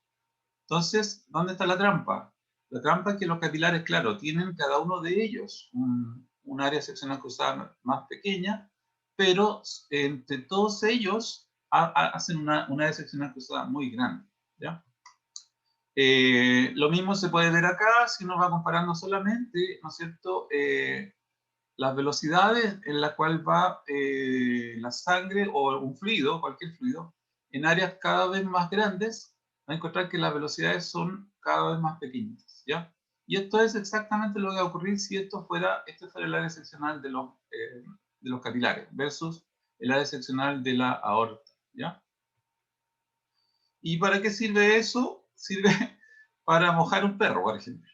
Entonces, ¿dónde está la trampa? La trampa es que los capilares, claro, tienen cada uno de ellos un área seccional cruzada más pequeña, pero entre todos ellos hacen una área seccional cruzada muy grande, ¿ya? Lo mismo se puede ver acá si uno va comparando solamente, ¿no es cierto?, las velocidades en la cual va la sangre o un fluido, cualquier fluido, en áreas cada vez más grandes, va a encontrar que las velocidades son cada vez más pequeñas, ¿ya? Y esto es exactamente lo que va a ocurrir si este fuera el área seccional de los capilares versus el área seccional de la aorta, ¿ya? ¿Y para qué sirve eso? Sirve para mojar un perro, por ejemplo.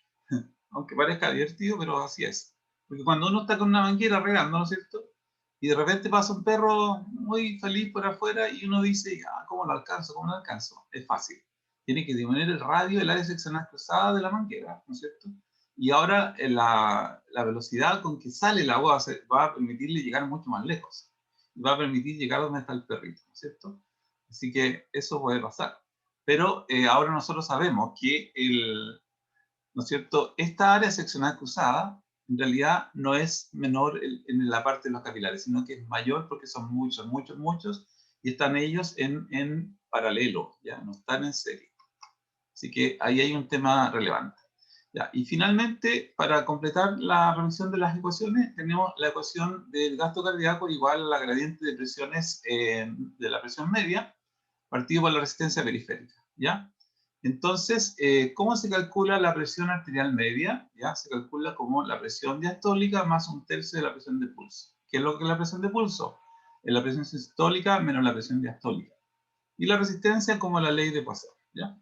Aunque parezca divertido, pero así es. Porque cuando uno está con una manguera regando, ¿no es cierto?, y de repente pasa un perro muy feliz por afuera y uno dice, ah, ¿cómo lo alcanzo? ¿Cómo lo alcanzo? Es fácil. Tiene que disminuir el radio del área seccional cruzada de la manguera, ¿no es cierto? Y ahora la velocidad con que sale el agua va a permitirle llegar mucho más lejos. Y va a permitir llegar donde está el perrito, ¿no es cierto? Así que eso puede pasar. Pero ahora nosotros sabemos que ¿no es cierto?, esta área seccional cruzada en realidad no es menor en la parte de los capilares, sino que es mayor porque son muchos, muchos, muchos, y están ellos en paralelo, ¿ya? No están en serie. Así que ahí hay un tema relevante. ¿Ya? Y finalmente, para completar la revisión de las ecuaciones, tenemos la ecuación del gasto cardíaco igual a la gradiente de presiones de la presión media, partido por la resistencia periférica, ¿ya? Entonces, ¿cómo se calcula la presión arterial media? ¿Ya? Se calcula como la presión diastólica más 1/3 de la presión de pulso. ¿Qué es lo que es la presión de pulso? Es la presión sistólica menos la presión diastólica. Y la resistencia como la ley de Poisson, ¿ya?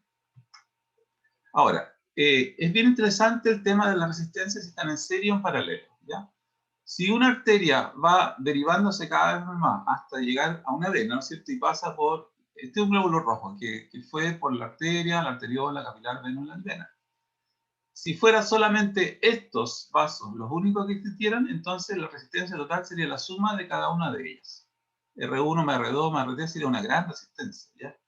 Ahora, es bien interesante el tema de la resistencia si están en serie o en paralelo, ¿ya? Si una arteria va derivándose cada vez más hasta llegar a una vena, ¿no es cierto?, y pasa por este es un glóbulo rojo que fue por la arteria, la arteriola, la capilar, vena, la vena. Si fuera solamente estos vasos los únicos que existieran, entonces la resistencia total sería la suma de cada una de ellas. R1 más R2 más R3 sería una gran resistencia, ¿ya?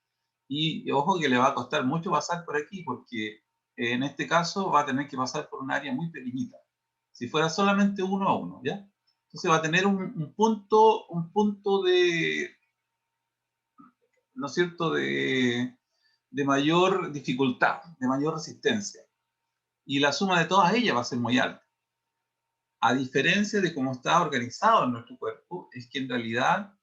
Y ojo que le va a costar mucho pasar por aquí porque en este caso va a tener que pasar por un área muy pequeñita. Si fuera solamente 1 a 1, ¿ya? Entonces va a tener un punto de, ¿no es cierto?, de mayor dificultad, de mayor resistencia. Y la suma de todas ellas va a ser muy alta. A diferencia de cómo está organizado en nuestro cuerpo, es que en realidad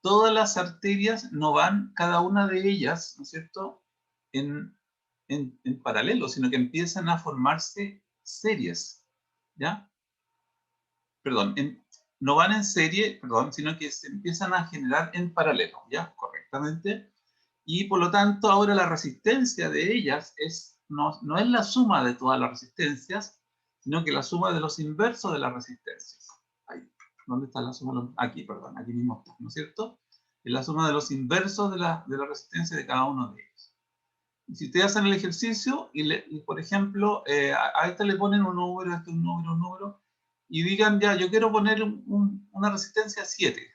todas las arterias no van, cada una de ellas, ¿no es cierto?, en paralelo, sino que empiezan a formarse series, ¿ya? Perdón, no van en serie, perdón, sino que se empiezan a generar en paralelo, ¿ya? Correctamente. Y por lo tanto, ahora la resistencia de ellas no es la suma de todas las resistencias, sino que la suma de los inversos de las resistencias. Ahí, ¿dónde está la suma? Aquí, perdón, aquí mismo está, ¿no es cierto? Es la suma de los inversos de la resistencia de cada uno de ellos. Y si ustedes hacen el ejercicio y por ejemplo, a esta le ponen un número, a este un número, y digan, ya, yo quiero poner una resistencia 7.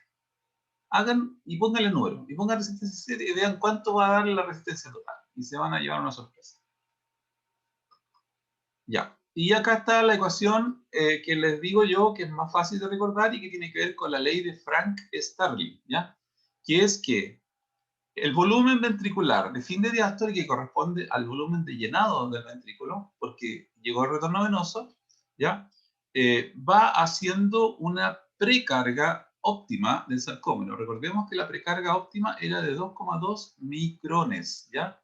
Hagan y pónganle el número, y pongan resistencia 7 y vean cuánto va a dar la resistencia total. Y se van a llevar una sorpresa. Ya. Y acá está la ecuación que les digo yo, que es más fácil de recordar y que tiene que ver con la ley de Frank-Starling, ¿ya? Que es que el volumen ventricular de fin de diástole, que corresponde al volumen de llenado del ventrículo, porque llegó el retorno venoso, ¿ya? Va haciendo una precarga óptima del sarcómero. Recordemos que la precarga óptima era de 2,2 micrones, ¿ya?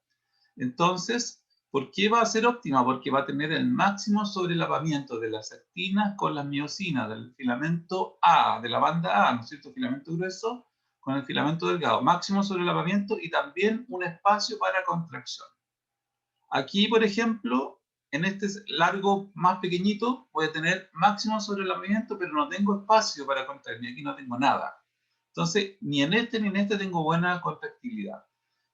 Entonces, ¿por qué va a ser óptima? Porque va a tener el máximo sobrelapamiento de las actinas con las miosinas del filamento A, de la banda A, ¿no es cierto? Filamento grueso con el filamento delgado. Máximo sobrelapamiento y también un espacio para contracción. Aquí, por ejemplo, en este largo más pequeñito, voy a tener máximo sobrelapamiento, pero no tengo espacio para contraer, y aquí no tengo nada. Entonces, ni en este ni en este tengo buena contractilidad.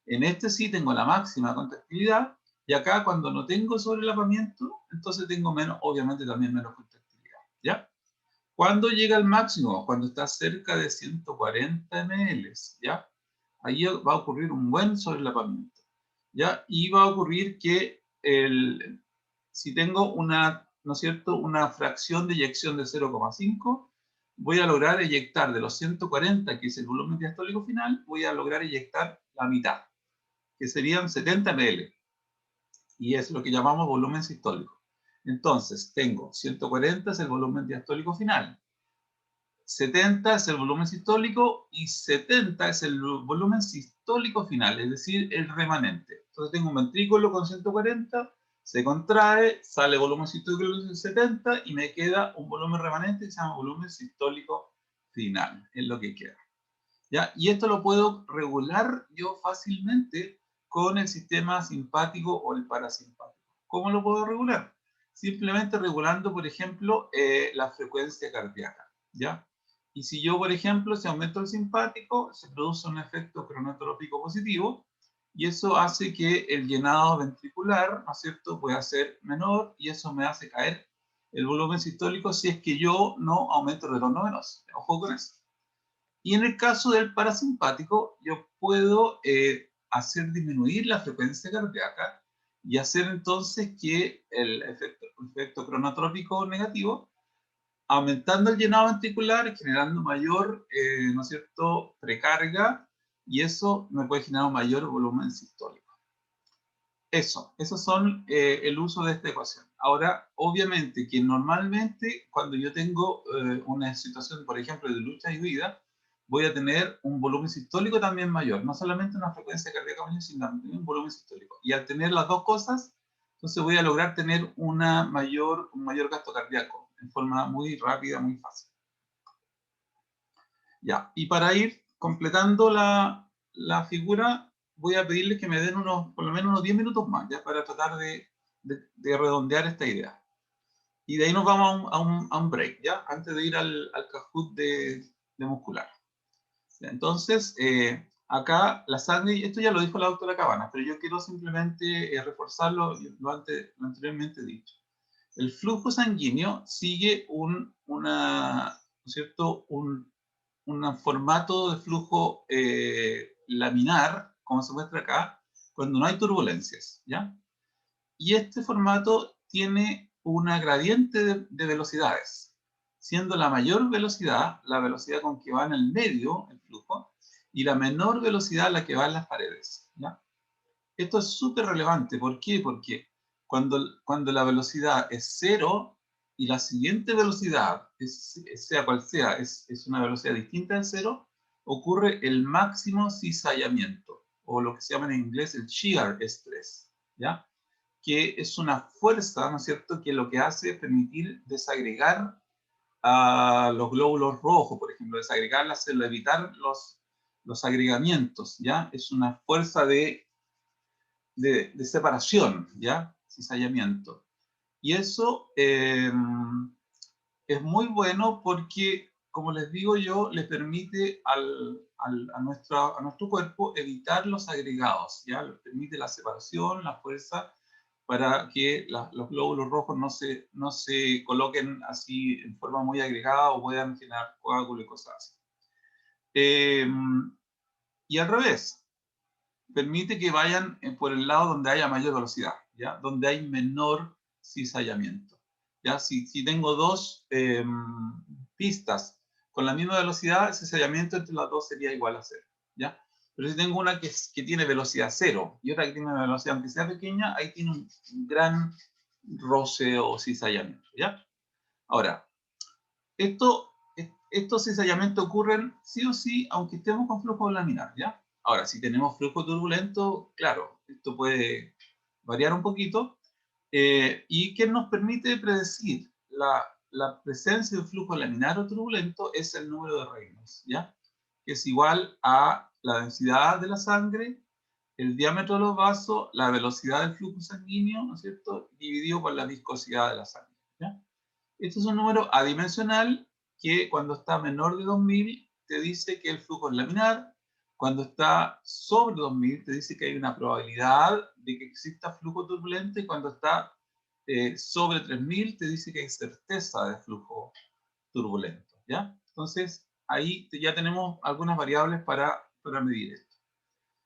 En este sí tengo la máxima contractilidad, y acá cuando no tengo sobrelapamiento, entonces tengo menos, obviamente también menos contractilidad, ¿ya? ¿Cuándo llega al máximo? Cuando está cerca de 140 ml, ¿ya? Ahí va a ocurrir un buen sobrelapamiento, ¿ya? Y va a ocurrir que si tengo una, ¿no es cierto?, una fracción de eyección de 0,5, voy a lograr eyectar de los 140, que es el volumen diastólico final, voy a lograr eyectar la mitad, que serían 70 ml, y es lo que llamamos volumen sistólico. Entonces, tengo 140 es el volumen diastólico final, 70 es el volumen sistólico y 70 es el volumen sistólico final, es decir, el remanente. Entonces tengo un ventrículo con 140, se contrae, sale volumen sistólico de 70 y me queda un volumen remanente que se llama volumen sistólico final, es lo que queda. ¿Ya? Y esto lo puedo regular yo fácilmente con el sistema simpático o el parasimpático. ¿Cómo lo puedo regular? Simplemente regulando, por ejemplo, la frecuencia cardíaca, ¿ya? Y si yo, por ejemplo, si aumento el simpático, se produce un efecto cronotrópico positivo, y eso hace que el llenado ventricular, ¿no es cierto?, pueda ser menor, y eso me hace caer el volumen sistólico si es que yo no aumento el retorno venoso. Ojo con eso. Y en el caso del parasimpático, yo puedo hacer disminuir la frecuencia cardíaca y hacer entonces que el efecto cronotrópico negativo, aumentando el llenado ventricular, generando mayor, ¿no es cierto?, precarga, y eso me puede generar un mayor volumen sistólico. Esos son el uso de esta ecuación. Ahora, obviamente que normalmente cuando yo tengo una situación, por ejemplo, de lucha y huida, voy a tener un volumen sistólico también mayor, no solamente una frecuencia cardíaca mayor, sino también un volumen sistólico. Y al tener las dos cosas, entonces voy a lograr tener un mayor gasto cardíaco en forma muy rápida, muy fácil. Ya, y para ir completando la figura, voy a pedirles que me den por lo menos unos 10 minutos más, ya, para tratar de redondear esta idea. Y de ahí nos vamos a un break, ¿ya? Antes de ir al Kahoot de muscular. Entonces, acá la sangre, esto ya lo dijo la doctora Cabana, pero yo quiero simplemente reforzarlo lo anteriormente dicho. El flujo sanguíneo sigue ¿no es cierto?, un formato de flujo laminar, como se muestra acá, cuando no hay turbulencias, ¿ya? Y este formato tiene una gradiente de velocidades, siendo la mayor velocidad la velocidad con que va en el medio el flujo, y la menor velocidad la que va en las paredes, ¿ya? Esto es súper relevante. ¿Por qué? Porque cuando la velocidad es cero y la siguiente velocidad, sea cual sea, es una velocidad distinta al cero, ocurre el máximo cizallamiento, o lo que se llama en inglés el shear stress, ¿ya? Que es una fuerza, ¿no es cierto?, que lo que hace es permitir desagregar a los glóbulos rojos, por ejemplo, desagregar la célula, evitar los agregamientos, ¿ya? Es una fuerza de separación, ¿ya? Cizallamiento. Y eso es muy bueno porque, como les digo yo, le permite a nuestro cuerpo evitar los agregados, ¿ya? Le permite la separación, la fuerza, para que los glóbulos rojos no se coloquen así en forma muy agregada o puedan generar coágulos y cosas así. Y al revés, permite que vayan por el lado donde haya mayor velocidad, ¿ya? Donde hay menor cizallamiento. ¿Ya? Si tengo dos pistas con la misma velocidad, el cizallamiento entre las dos sería igual a 0. ¿Ya? Pero si tengo una que tiene velocidad 0 y otra que tiene una velocidad, aunque sea pequeña, ahí tiene un gran roce o cizallamiento. ¿Ya? Ahora, estos cizallamientos ocurren sí o sí, aunque estemos con flujo laminar. ¿Ya? Ahora, si tenemos flujo turbulento, claro, esto puede variar un poquito. Y que nos permite predecir la presencia de un flujo laminar o turbulento es el número de Reynolds, ¿ya? Que es igual a la densidad de la sangre, el diámetro de los vasos, la velocidad del flujo sanguíneo, ¿no es cierto?, dividido por la viscosidad de la sangre, ¿ya? Este es un número adimensional que cuando está menor de 2000 te dice que el flujo es laminar, cuando está sobre 2000 te dice que hay una probabilidad de que exista flujo turbulento, y cuando está sobre 3000 te dice que hay certeza de flujo turbulento, ¿ya? Entonces, ahí ya tenemos algunas variables para medir esto.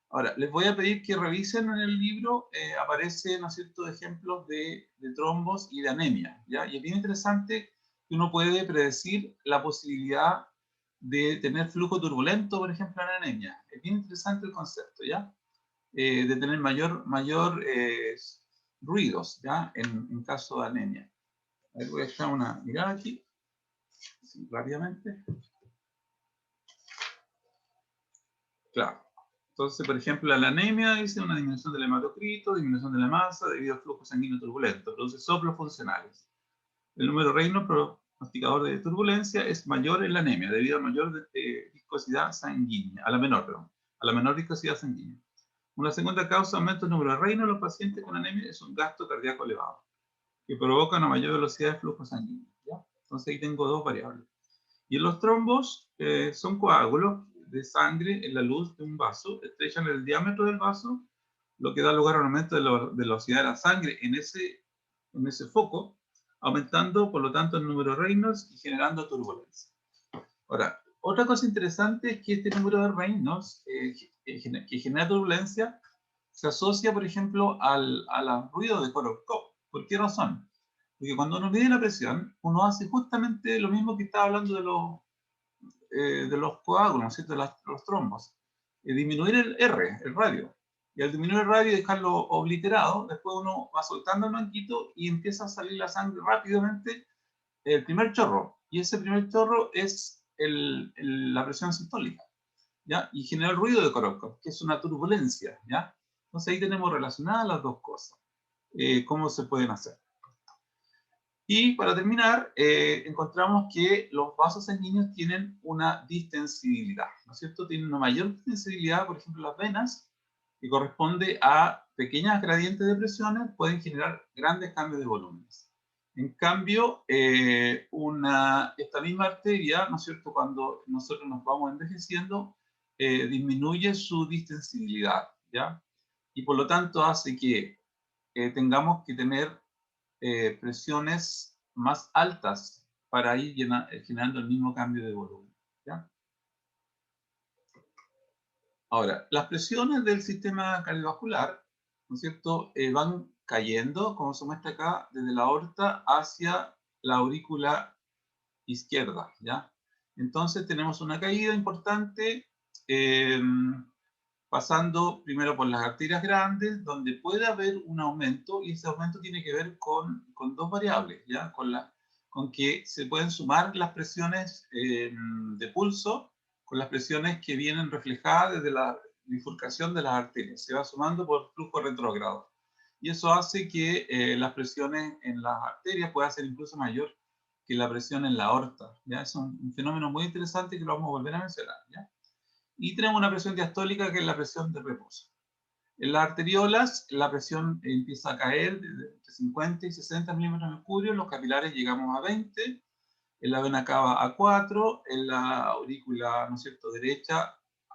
Ahora, les voy a pedir que revisen en el libro, aparecen, ¿no es cierto?, ejemplos de trombos y de anemia, ¿ya? Y es bien interesante que uno puede predecir la posibilidad de tener flujo turbulento, por ejemplo, en anemia. Es bien interesante el concepto, ¿ya? De tener mayor ruidos, ¿ya? En caso de anemia. A ver, voy a echar una mirada aquí, sí, rápidamente. Claro. Entonces, por ejemplo, la anemia dice una disminución del hematocrito, disminución de la masa debido al flujo sanguíneo turbulento, produce soplos funcionales. El número Reynolds pronosticador de turbulencia es mayor en la anemia debido a mayor viscosidad sanguínea, a la menor viscosidad sanguínea. Una segunda causa, aumento del número de Reynolds en los pacientes con anemia, es un gasto cardíaco elevado, que provoca una mayor velocidad de flujo sanguíneo, ¿ya? Entonces ahí tengo dos variables. Y los trombos son coágulos de sangre en la luz de un vaso, estrechan el diámetro del vaso, lo que da lugar a un aumento de la velocidad de la sangre en ese foco, aumentando por lo tanto el número de Reynolds y generando turbulencia. Ahora, otra cosa interesante es que este número de Reynolds que genera turbulencia se asocia, por ejemplo, al ruido de Korolkov. ¿Por qué razón? Porque cuando uno mide la presión, uno hace justamente lo mismo que estaba hablando de los coágulos, ¿cierto? De los trombos. Disminuir el R, el radio. Y al disminuir el radio y dejarlo obliterado, después uno va soltando el manquito y empieza a salir la sangre rápidamente, el primer chorro. Y ese primer chorro es la presión sistólica, ¿ya? Y genera el ruido de Korolkov, que es una turbulencia, ¿ya? Entonces ahí tenemos relacionadas las dos cosas. ¿Cómo se pueden hacer? Y para terminar, encontramos que los vasos sanguíneos tienen una distensibilidad, ¿no es cierto? Tienen una mayor distensibilidad, por ejemplo, las venas, que corresponde a pequeñas gradientes de presiones, pueden generar grandes cambios de volúmenes. En cambio, esta misma arteria, ¿no es cierto?, cuando nosotros nos vamos envejeciendo, disminuye su distensibilidad, ¿ya? Y por lo tanto hace que tengamos que tener presiones más altas para ir generando el mismo cambio de volumen, ¿ya? Ahora, las presiones del sistema cardiovascular, ¿no es cierto?, van cayendo, como se muestra acá, desde la aorta hacia la aurícula izquierda, ¿ya? Entonces tenemos una caída importante, pasando primero por las arterias grandes, donde puede haber un aumento, y ese aumento tiene que ver con dos variables, ¿ya? Con que se pueden sumar las presiones de pulso con las presiones que vienen reflejadas desde la bifurcación de las arterias. Se va sumando por flujo retrógrado. Y eso hace que las presiones en las arterias puedan ser incluso mayor que la presión en la aorta, ¿ya? Es un fenómeno muy interesante que lo vamos a volver a mencionar, ¿ya? Y tenemos una presión diastólica, que es la presión de reposo. En las arteriolas, la presión empieza a caer de entre 50 y 60 milímetros de mercurio, en los capilares llegamos a 20, en la vena cava a 4, en la aurícula, ¿no es cierto?, derecha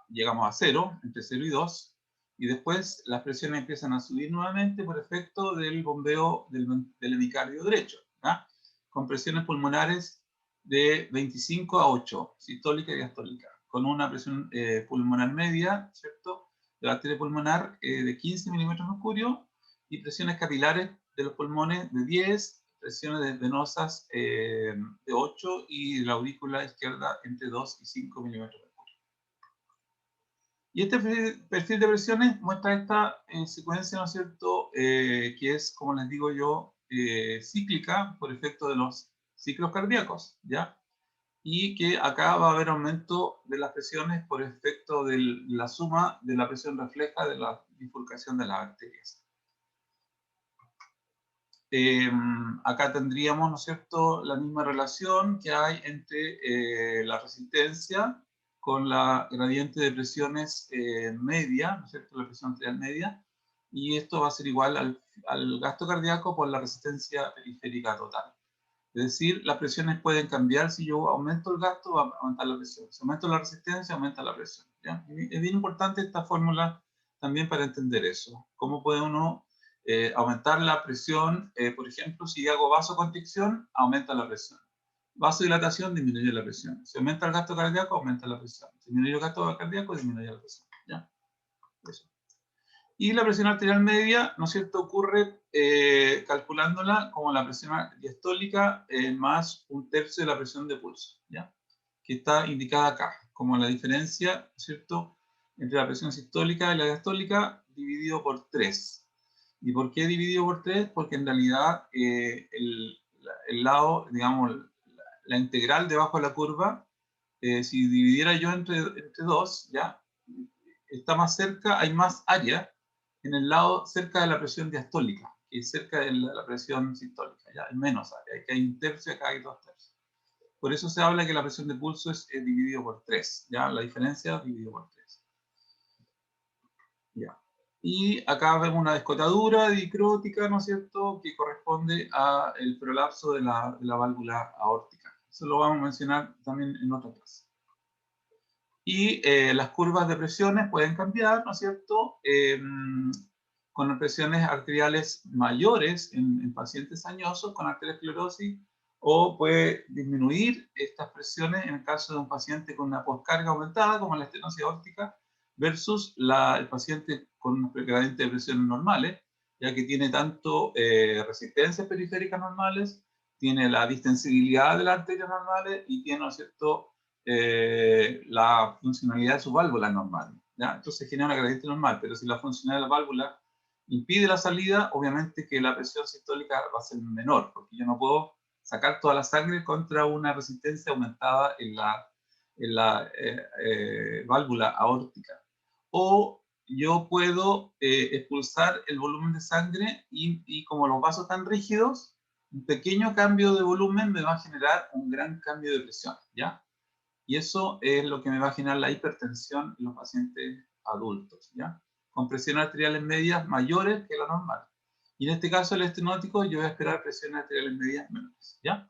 llegamos a 0, entre 0 y 2, y después las presiones empiezan a subir nuevamente por efecto del bombeo del hemicardio derecho, ¿ya? Con presiones pulmonares de 25 a 8, sistólica y diastólica, con una presión pulmonar media, ¿cierto?, de la arteria pulmonar de 15 milímetros de mercurio, y presiones capilares de los pulmones de 10, presiones venosas de 8 y la aurícula izquierda entre 2 y 5 milímetros de mercurio. Y este perfil de presiones muestra esta secuencia, ¿no es cierto?, que es, como les digo yo, cíclica por efecto de los ciclos cardíacos, ¿ya? Y que acá va a haber aumento de las presiones por efecto de la suma de la presión refleja de la bifurcación de las arterias. Acá tendríamos, ¿no es cierto?, la misma relación que hay entre la resistencia con la gradiente de presiones media, ¿no es cierto?, la presión arterial media, y esto va a ser igual al gasto cardíaco por la resistencia periférica total. Es decir, las presiones pueden cambiar. Si yo aumento el gasto, va a aumentar la presión. Si aumento la resistencia, aumenta la presión, ¿ya? Es bien importante esta fórmula también para entender eso. ¿Cómo puede uno aumentar la presión? Por ejemplo, si hago vasoconstricción, aumenta la presión. Vasodilatación, disminuye la presión. Si aumenta el gasto cardíaco, aumenta la presión. Si disminuye el gasto cardíaco, disminuye la presión, ¿ya? Eso. Y la presión arterial media, ¿no es cierto?, ocurre calculándola como la presión diastólica más 1/3 de la presión de pulso, ¿ya? Que está indicada acá, como la diferencia, ¿no es cierto?, entre la presión sistólica y la diastólica dividido por 3. ¿Y por qué dividido por 3? Porque en realidad el lado, digamos, la integral debajo de la curva, si dividiera yo entre 2, ¿ya?, está más cerca, hay más área en el lado cerca de la presión diastólica, que es cerca de la presión sistólica, ya hay menos área, aquí hay 1/3, acá hay 2/3. Por eso se habla que la presión de pulso es dividido por 3, ya la diferencia es dividido por 3. Ya. Y acá vemos una descotadura dicrótica, ¿no es cierto?, que corresponde al prolapso de la válvula aórtica. Eso lo vamos a mencionar también en otra clase. Y las curvas de presiones pueden cambiar, ¿no es cierto?, con presiones arteriales mayores en pacientes añosos con arteriosclerosis, o puede disminuir estas presiones en el caso de un paciente con una poscarga aumentada, como la estenosis aórtica, versus el paciente con una gradiente de presiones normales, ya que tiene tanto resistencias periféricas normales, tiene la distensibilidad de las arterias normales y tiene, ¿no es cierto?, la funcionalidad de su válvula normal, ¿ya? Entonces genera una gradiente normal, pero si la funcionalidad de la válvula impide la salida, obviamente que la presión sistólica va a ser menor, porque yo no puedo sacar toda la sangre contra una resistencia aumentada en la válvula aórtica. O yo puedo expulsar el volumen de sangre y como los vasos están rígidos, un pequeño cambio de volumen me va a generar un gran cambio de presión, ¿ya? Y eso es lo que me va a generar la hipertensión en los pacientes adultos, ¿ya? Con presiones arteriales medias mayores que la normal. Y en este caso, el estenótico, yo voy a esperar presiones arteriales medias menores, ¿ya?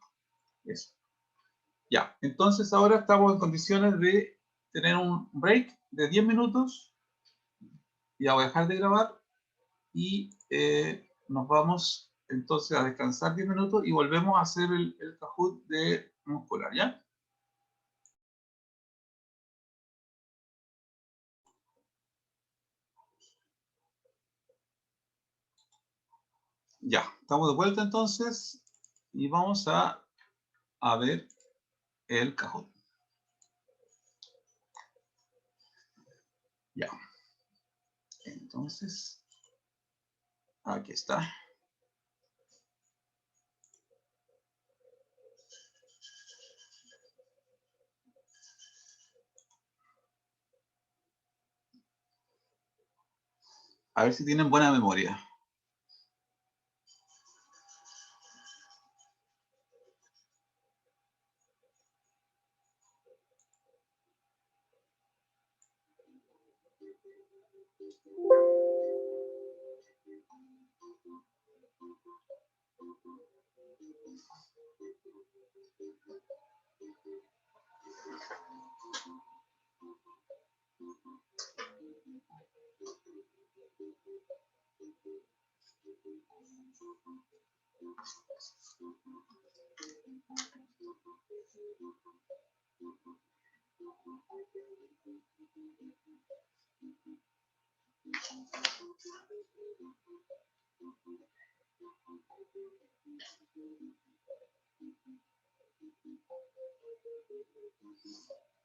Eso. Ya, entonces ahora estamos en condiciones de tener un break de 10 minutos. Ya voy a dejar de grabar y nos vamos entonces a descansar 10 minutos y volvemos a hacer el Kahoot de muscular, ¿ya? Ya, estamos de vuelta entonces y vamos a ver el Kahoot. Ya. Entonces, aquí está. A ver si tienen buena memoria.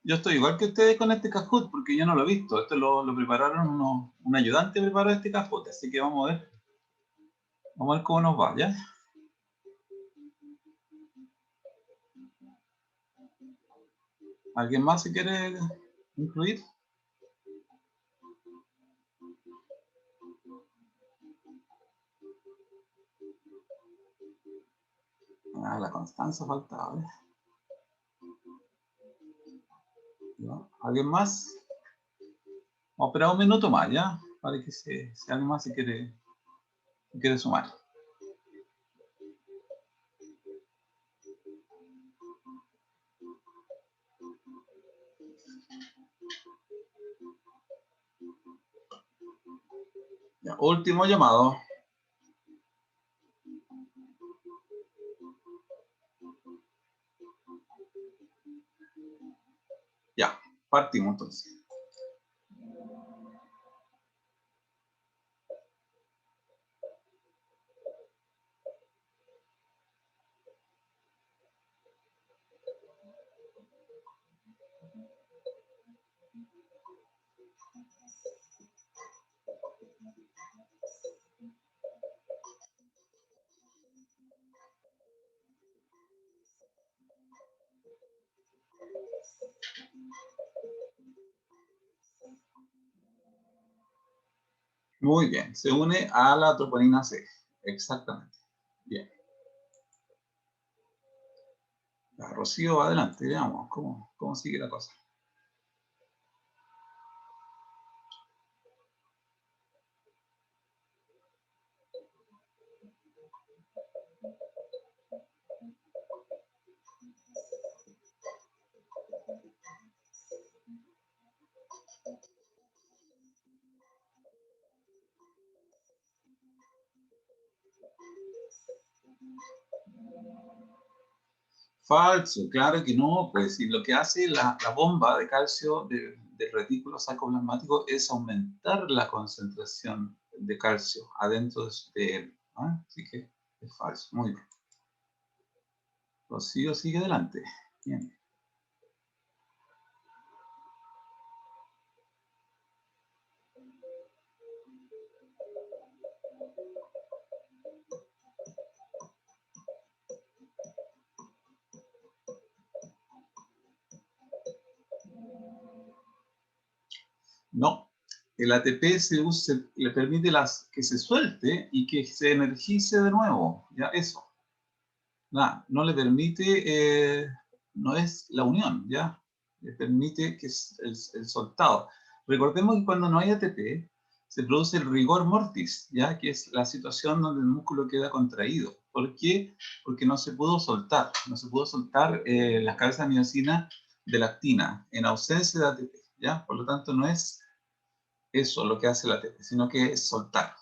Yo estoy igual que ustedes con este Kahoot, porque yo no lo he visto. Esto lo prepararon un ayudante preparó este Kahoot, así que vamos a ver. Vamos a ver cómo nos va, ¿ya? ¿Alguien más se quiere incluir? Ah, la Constanza faltaba, ¿eh? ¿No? ¿Alguien más? Vamos a esperar un minuto más, ¿ya? Para que si alguien más se quiere sumar. Ya, último llamado. Ya, partimos entonces. Muy bien, se une a la troponina C. Exactamente. Bien. La Rocío, adelante, veamos cómo sigue la cosa. Falso, claro que no, pues si lo que hace la bomba de calcio del retículo sarcoplasmático es aumentar la concentración de calcio adentro de él, ¿no? Así que es falso, muy bien. Rocío sigue adelante. Bien. No, el ATP le permite que se suelte y que se energice de nuevo, ya eso. Nada, no le permite, no es la unión, ya. Le permite que es el soltado. Recordemos que cuando no hay ATP, se produce el rigor mortis, ya, que es la situación donde el músculo queda contraído. ¿Por qué? Porque no se pudo soltar, las cabezas de miocina de la actina en ausencia de ATP, ya. Por lo tanto, no es eso lo que hace la ATP, sino que es soltar.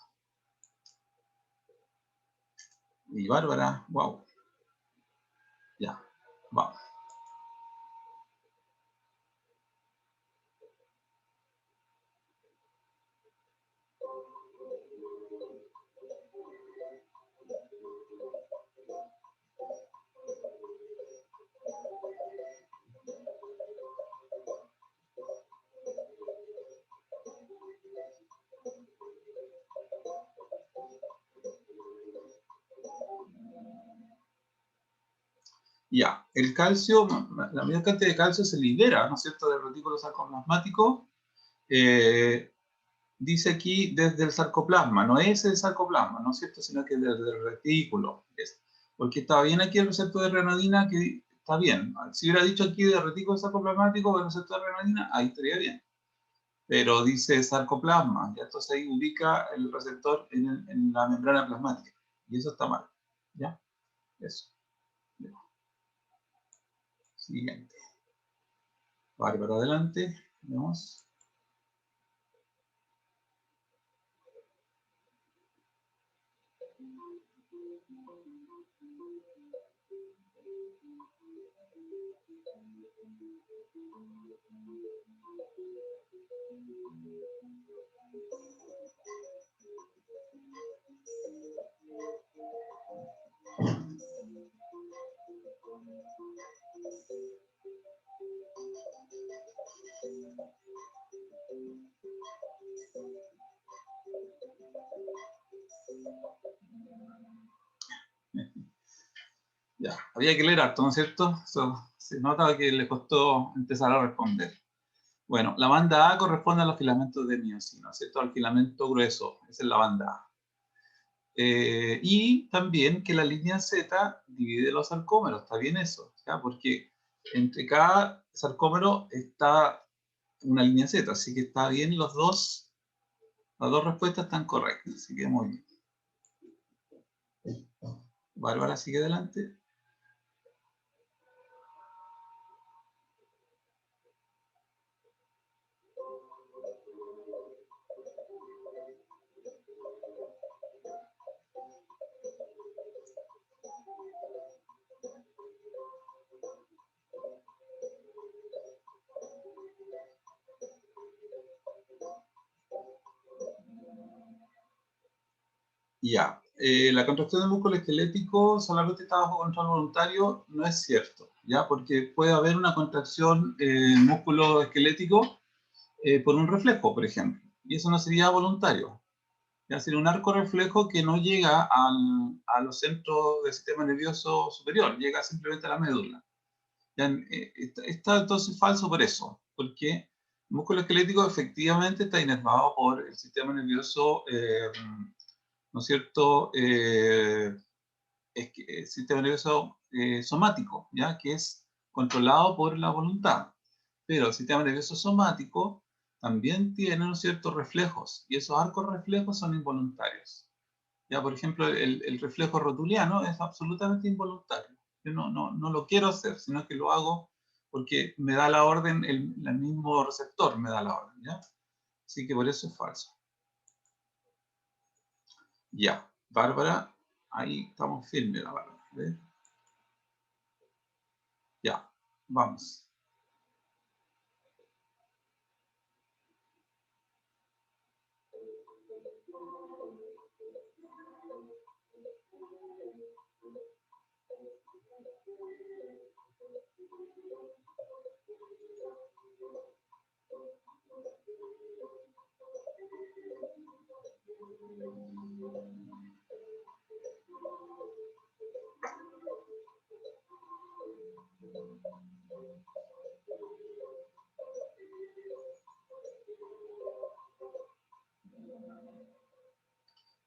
Y Bárbara, wow. Ya, vamos. Ya, el calcio, la mayor cantidad de calcio se libera, ¿no es cierto?, del retículo sarcoplasmático. Dice aquí desde el sarcoplasma, no es el sarcoplasma, ¿no es cierto?, sino que desde el retículo. Porque estaba bien aquí el receptor de renadina, que está bien. Si hubiera dicho aquí del retículo sarcoplasmático o el receptor de renadina, ahí estaría bien. Pero dice sarcoplasma, y entonces ahí ubica el receptor en la membrana plasmática. Y eso está mal, ¿ya? Eso. Siguiente. Bárbara, adelante. Vemos. Ya, había que leer harto, ¿no es cierto? Eso, se nota que le costó empezar a responder. Bueno, la banda A corresponde a los filamentos de miosina, ¿cierto? Al filamento grueso, esa es la banda A. Y también que la línea Z divide los sarcómeros, está bien eso, ¿ya? Porque entre cada sarcómero está una línea Z, así que está bien las dos respuestas están correctas, así que muy bien. Bárbara, sigue adelante. Ya, la contracción del músculo esquelético solamente está bajo control voluntario, no es cierto, ¿ya? Porque puede haber una contracción músculo esquelético por un reflejo, por ejemplo, y eso no sería voluntario. Ya sería un arco reflejo que no llega a los centros del sistema nervioso superior, llega simplemente a la médula. Ya, está entonces falso por eso, porque el músculo esquelético efectivamente está inervado por el sistema nervioso, ¿no es cierto? El sistema nervioso somático, ¿ya? Que es controlado por la voluntad. Pero el sistema nervioso somático también tiene, ¿no es cierto?, reflejos, y esos arcos reflejos son involuntarios. Ya, por ejemplo, el reflejo rotuliano es absolutamente involuntario. Yo no lo quiero hacer, sino que lo hago porque me da la orden, el mismo receptor me da la orden, ¿ya? Así que por eso es falso. Ya, Bárbara, ahí estamos firmes, la Bárbara. ¿Ves? Ya, vamos.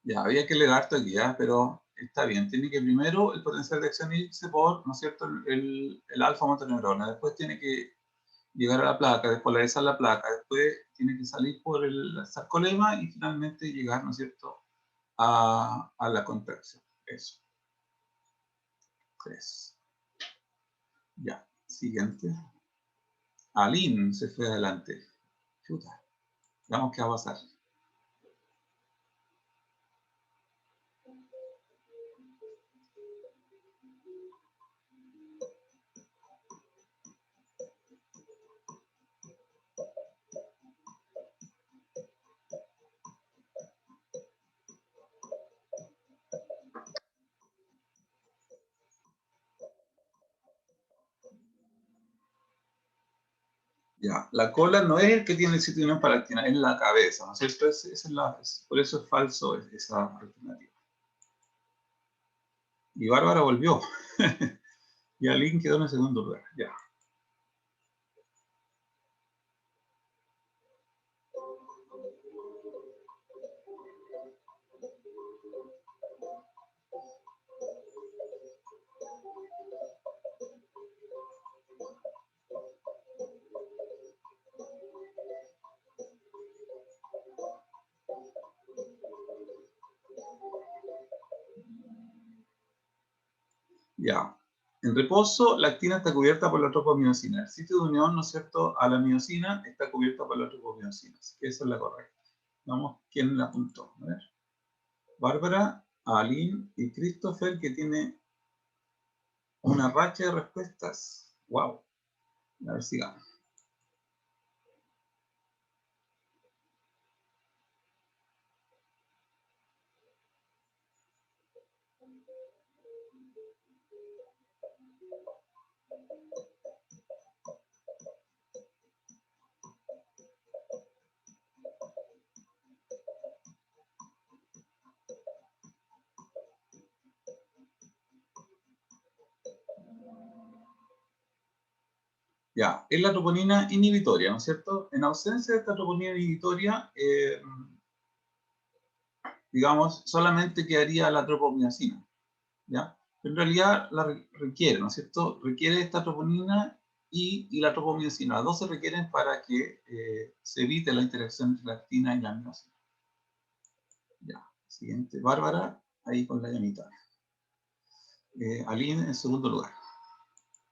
Ya, había que leer harto aquí, ¿ya? Pero está bien. Tiene que primero el potencial de acción irse por, ¿no es cierto?, el alfa motoneurona. Después tiene que llegar a la placa, despolarizar la placa. Después tiene que salir por el sarcolema y finalmente llegar, ¿no es cierto?, a la contracción. Eso. 3. Ya. Siguiente. Aline se fue adelante. Chuta. Veamos qué va a pasar. Ya, la cola no es el que tiene el sitio de prolactina, es la cabeza, ¿no es cierto? Por eso es falso esa alternativa. Y Bárbara volvió. Y Aline quedó en el segundo lugar. Ya. Ya. En reposo, la actina está cubierta por la tropamiosina. El sitio de unión, ¿no es cierto?, a la miosina está cubierta por la tropamiosina. Así que esa es la correcta. Vamos, ¿quién la apuntó? A ver. Bárbara, Aline y Christopher, que tiene una racha de respuestas. ¡Wow! A ver, sigamos. Ya, es la troponina inhibitoria, ¿no es cierto? En ausencia de esta troponina inhibitoria, digamos, solamente quedaría la tropomiosina, ¿ya? En realidad la requiere, ¿no es cierto? Requiere esta troponina y la tropomiosina. Las dos se requieren para que se evite la interacción entre la actina y la miosina. Ya, siguiente, Bárbara, ahí con la llamita. Aline en segundo lugar.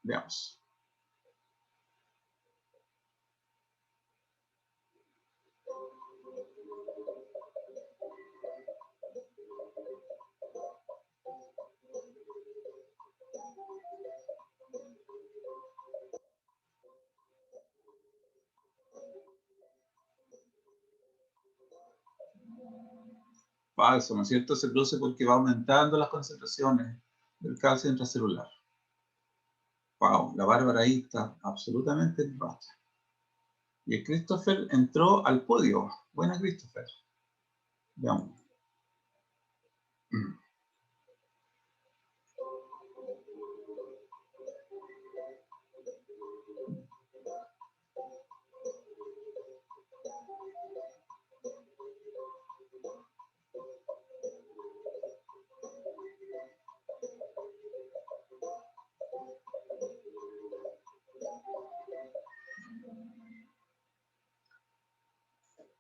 Veamos. Falso, ¿no es cierto? Se produce porque va aumentando las concentraciones del calcio intracelular. Wow, la Bárbara ahí está absolutamente en racha. Y el Christopher entró al podio. Buena, Christopher. Veamos.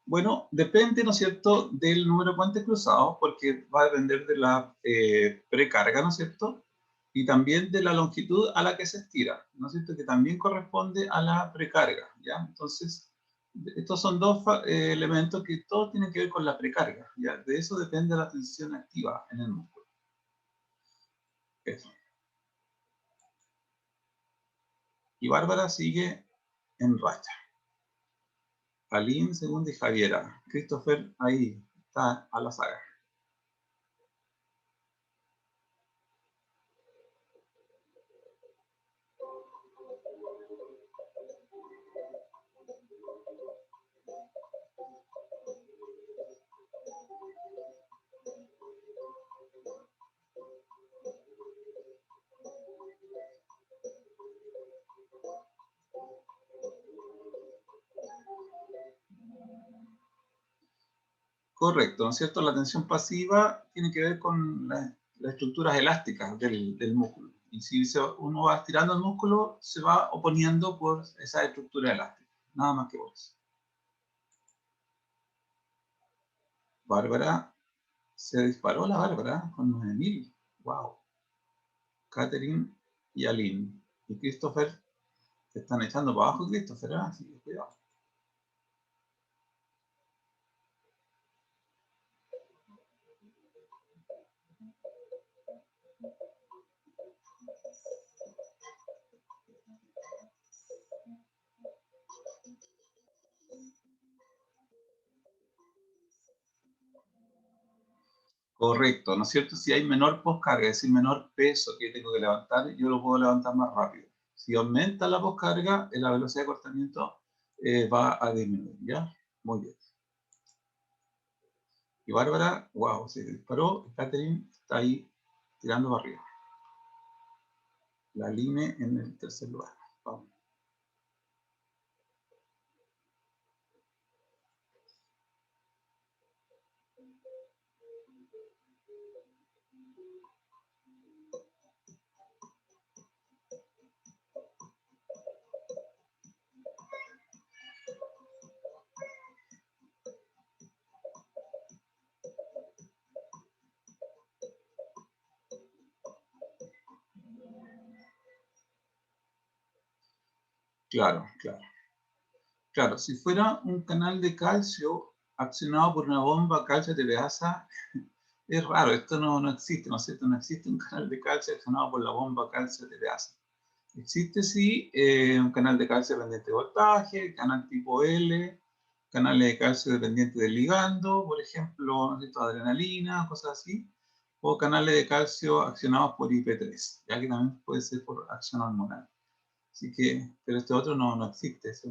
Bueno, depende, ¿no es cierto?, del número de puentes cruzados, porque va a depender de la precarga, ¿no es cierto?, y también de la longitud a la que se estira, ¿no es cierto?, que también corresponde a la precarga, ¿ya? Entonces, estos son dos elementos que todos tienen que ver con la precarga, ¿ya? De eso depende la tensión activa en el músculo. Eso. Y Bárbara sigue en racha. Aline, segunda y Javiera. Christopher ahí está a la saga. Correcto, ¿no es cierto? La tensión pasiva tiene que ver con las estructuras elásticas del músculo. Y si uno va estirando el músculo, se va oponiendo por esa estructura elástica. Nada más que por eso. Bárbara, se disparó la Bárbara con 9000. Wow. Catherine y Aline. Y Christopher, se están echando para abajo, Christopher, ¿eh? Así que cuidado. Correcto, ¿no es cierto? Si hay menor poscarga, es decir, menor peso que tengo que levantar, yo lo puedo levantar más rápido. Si aumenta la poscarga, la velocidad de cortamiento va a disminuir, ¿ya? Muy bien. Y Bárbara, wow, se disparó. Catherine está ahí tirando para arriba. La Line en el tercer lugar. Vamos. Claro, claro. Claro, si fuera un canal de calcio accionado por una bomba calcio tereasa, es raro, esto no existe, ¿no es cierto? No existe un canal de calcio accionado por la bomba calcio tereasa. Existe sí un canal de calcio dependiente de voltaje, canal tipo L, canales de calcio dependiente del ligando, por ejemplo, ¿no es cierto?, adrenalina, cosas así, o canales de calcio accionados por IP3, ya que también puede ser por acción hormonal. Así que, pero este otro no existe, es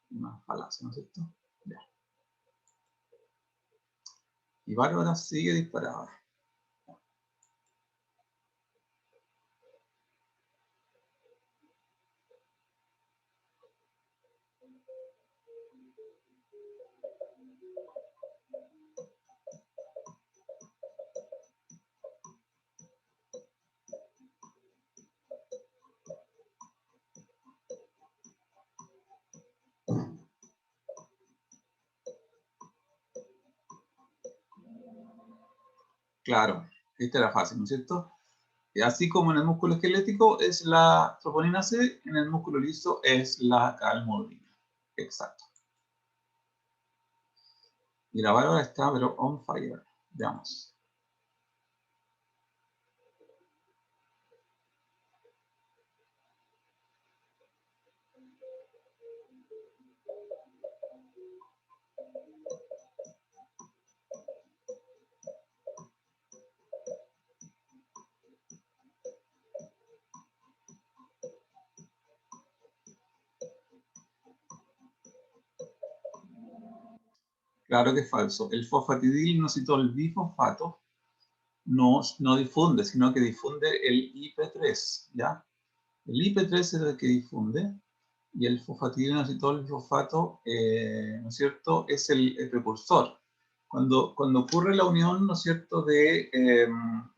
una falacia, ¿no es cierto? Ya. Y Bárbara sigue disparada. Claro, esta era fácil, ¿no es cierto? Y así como en el músculo esquelético es la troponina C, en el músculo liso es la calmodulina. Exacto. Y la Bárbara está, pero on fire. Veamos. Claro que es falso. El fosfatidilnositol bifosfato no difunde, sino que difunde el IP3, ¿ya? El IP3 es el que difunde y el fosfatidilnositol bifosfato, ¿no es cierto?, es el precursor. Cuando ocurre la unión, ¿no es cierto?, de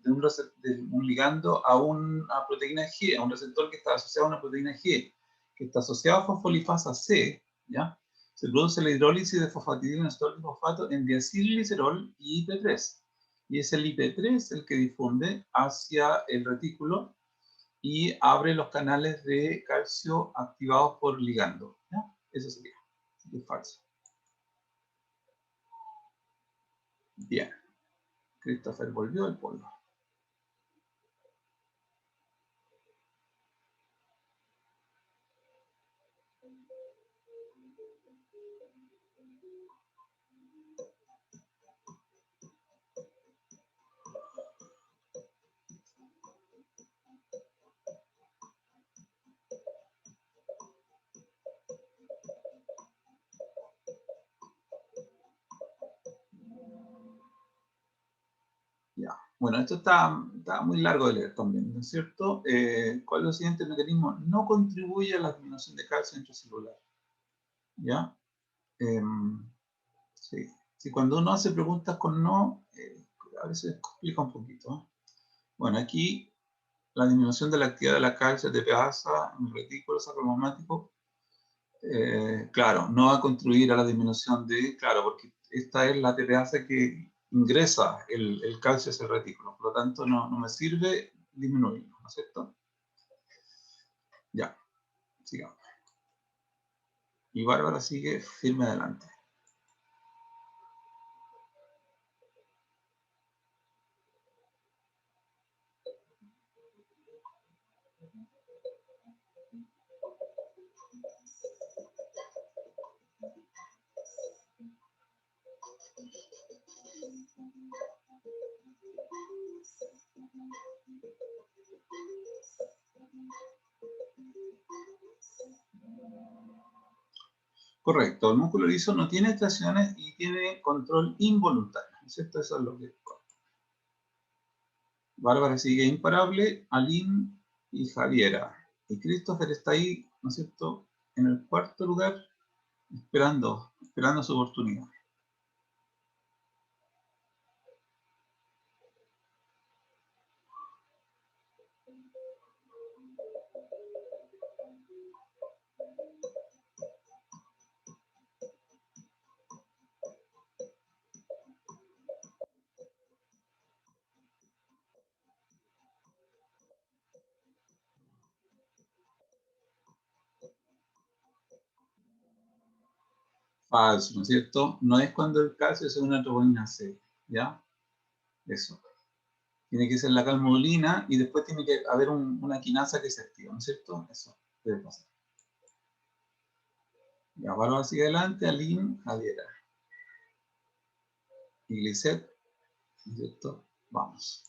un ligando a una proteína G, a un receptor que está asociado a una proteína G, que está asociado a fosfolipasa C, ¿ya? Se produce la hidrólisis de fosfatidilnositol bifosfato en diacilglicerol y IP3. Y es el IP3 el que difunde hacia el retículo y abre los canales de calcio activados por ligando, ¿ya? Eso sería. Es falso. Bien. Christopher volvió al polvo. Ya. Bueno, esto está muy largo de leer también, ¿no es cierto? ¿Cuál de los siguientes mecanismos no contribuye a la disminución de calcio intracelular? ¿Ya? Sí. Si cuando uno hace preguntas con no, a veces complica un poquito, ¿eh? Bueno, aquí la disminución de la actividad de la calcio ATPasa en el retículo sacromamático, claro, no va a contribuir a la disminución de, claro, porque esta es la ATPasa que ingresa el calcio a ese retículo, por lo tanto no me sirve disminuirlo, ¿no es cierto? Ya, sigamos. Y Bárbara sigue firme adelante. Correcto, el músculo liso no tiene extracciones y tiene control involuntario, ¿no es cierto? Eso es lo que... Bárbara sigue imparable, Aline y Javiera. Y Christopher está ahí, ¿no es cierto?, en el cuarto lugar, esperando su oportunidad. Falso, ¿no es cierto? No es cuando el calcio es una troponina C, ¿ya? Eso. Tiene que ser la calmodulina y después tiene que haber una quinasa que se activa, ¿no es cierto? Eso debe pasar. Ya, Bárbara sigue adelante, Aline, Javiera. Y Lisette, ¿no es cierto? Vamos.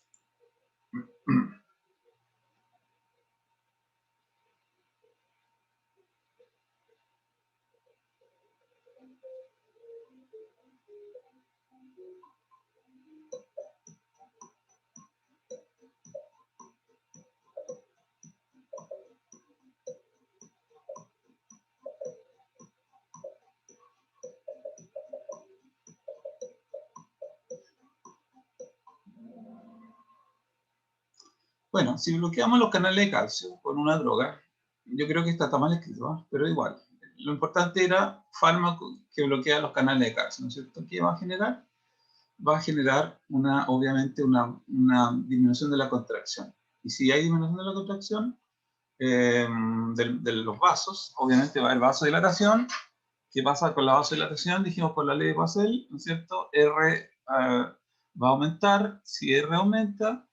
Bueno, si bloqueamos los canales de calcio con una droga, yo creo que está mal escrito, ¿eh? Pero igual. Lo importante era fármaco que bloquea los canales de calcio, ¿no es cierto? ¿Qué va a generar? va a generar obviamente una disminución de la contracción. Y si hay disminución de la contracción de los vasos, obviamente va a haber vasodilatación. ¿Qué pasa con la vasodilatación? Dijimos por la ley de Pascal, ¿no es cierto? R va a aumentar. Si R aumenta,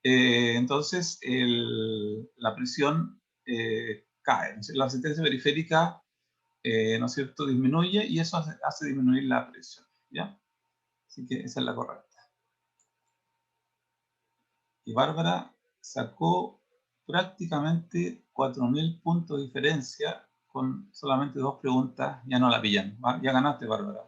entonces la presión cae. ¿No es cierto? La resistencia periférica, ¿no es cierto?, disminuye y eso hace disminuir la presión. ¿Ya? Así que esa es la correcta. Y Bárbara sacó prácticamente 4.000 puntos de diferencia con solamente 2 preguntas. Ya no la pillan. Ya ganaste, Bárbara.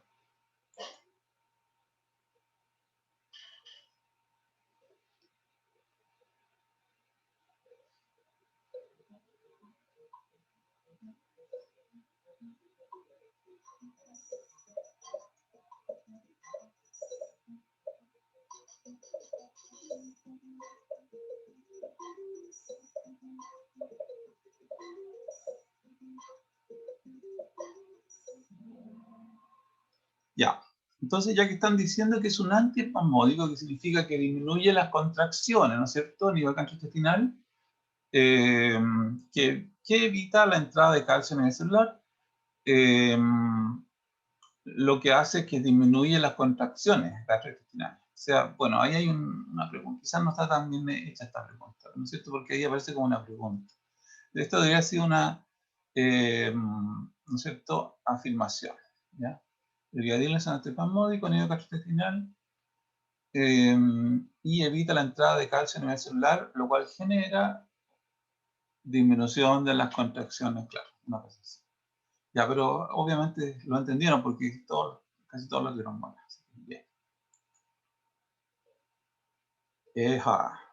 Ya. Entonces, ya que están diciendo que es un antiespasmódico, que significa que disminuye las contracciones, ¿no es cierto?, a nivel gastrointestinal, que evita la entrada de calcio en el celular, lo que hace es que disminuye las contracciones gastrointestinales. O sea, bueno, ahí hay una pregunta. Quizás no está tan bien hecha esta pregunta, ¿no es cierto?, porque ahí aparece como una pregunta. Esto debería ser una, ¿no es cierto?, afirmación, ¿ya? El Viadil es un antiespasmódico a nivel gastrointestinal y evita la entrada de calcio a nivel celular, lo cual genera disminución de las contracciones, claro, una cosa así. Ya, pero obviamente lo entendieron porque casi todos lo dieron mal. Bien.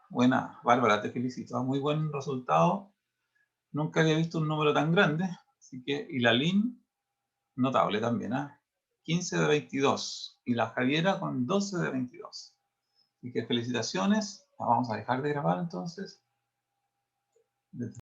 Buena, Bárbara, te felicito. Muy buen resultado. Nunca había visto un número tan grande. Así que, y la Lynn, notable también, ¿eh? 15 de 22. Y la Javiera con 12 de 22. Así que felicitaciones. La vamos a dejar de grabar entonces.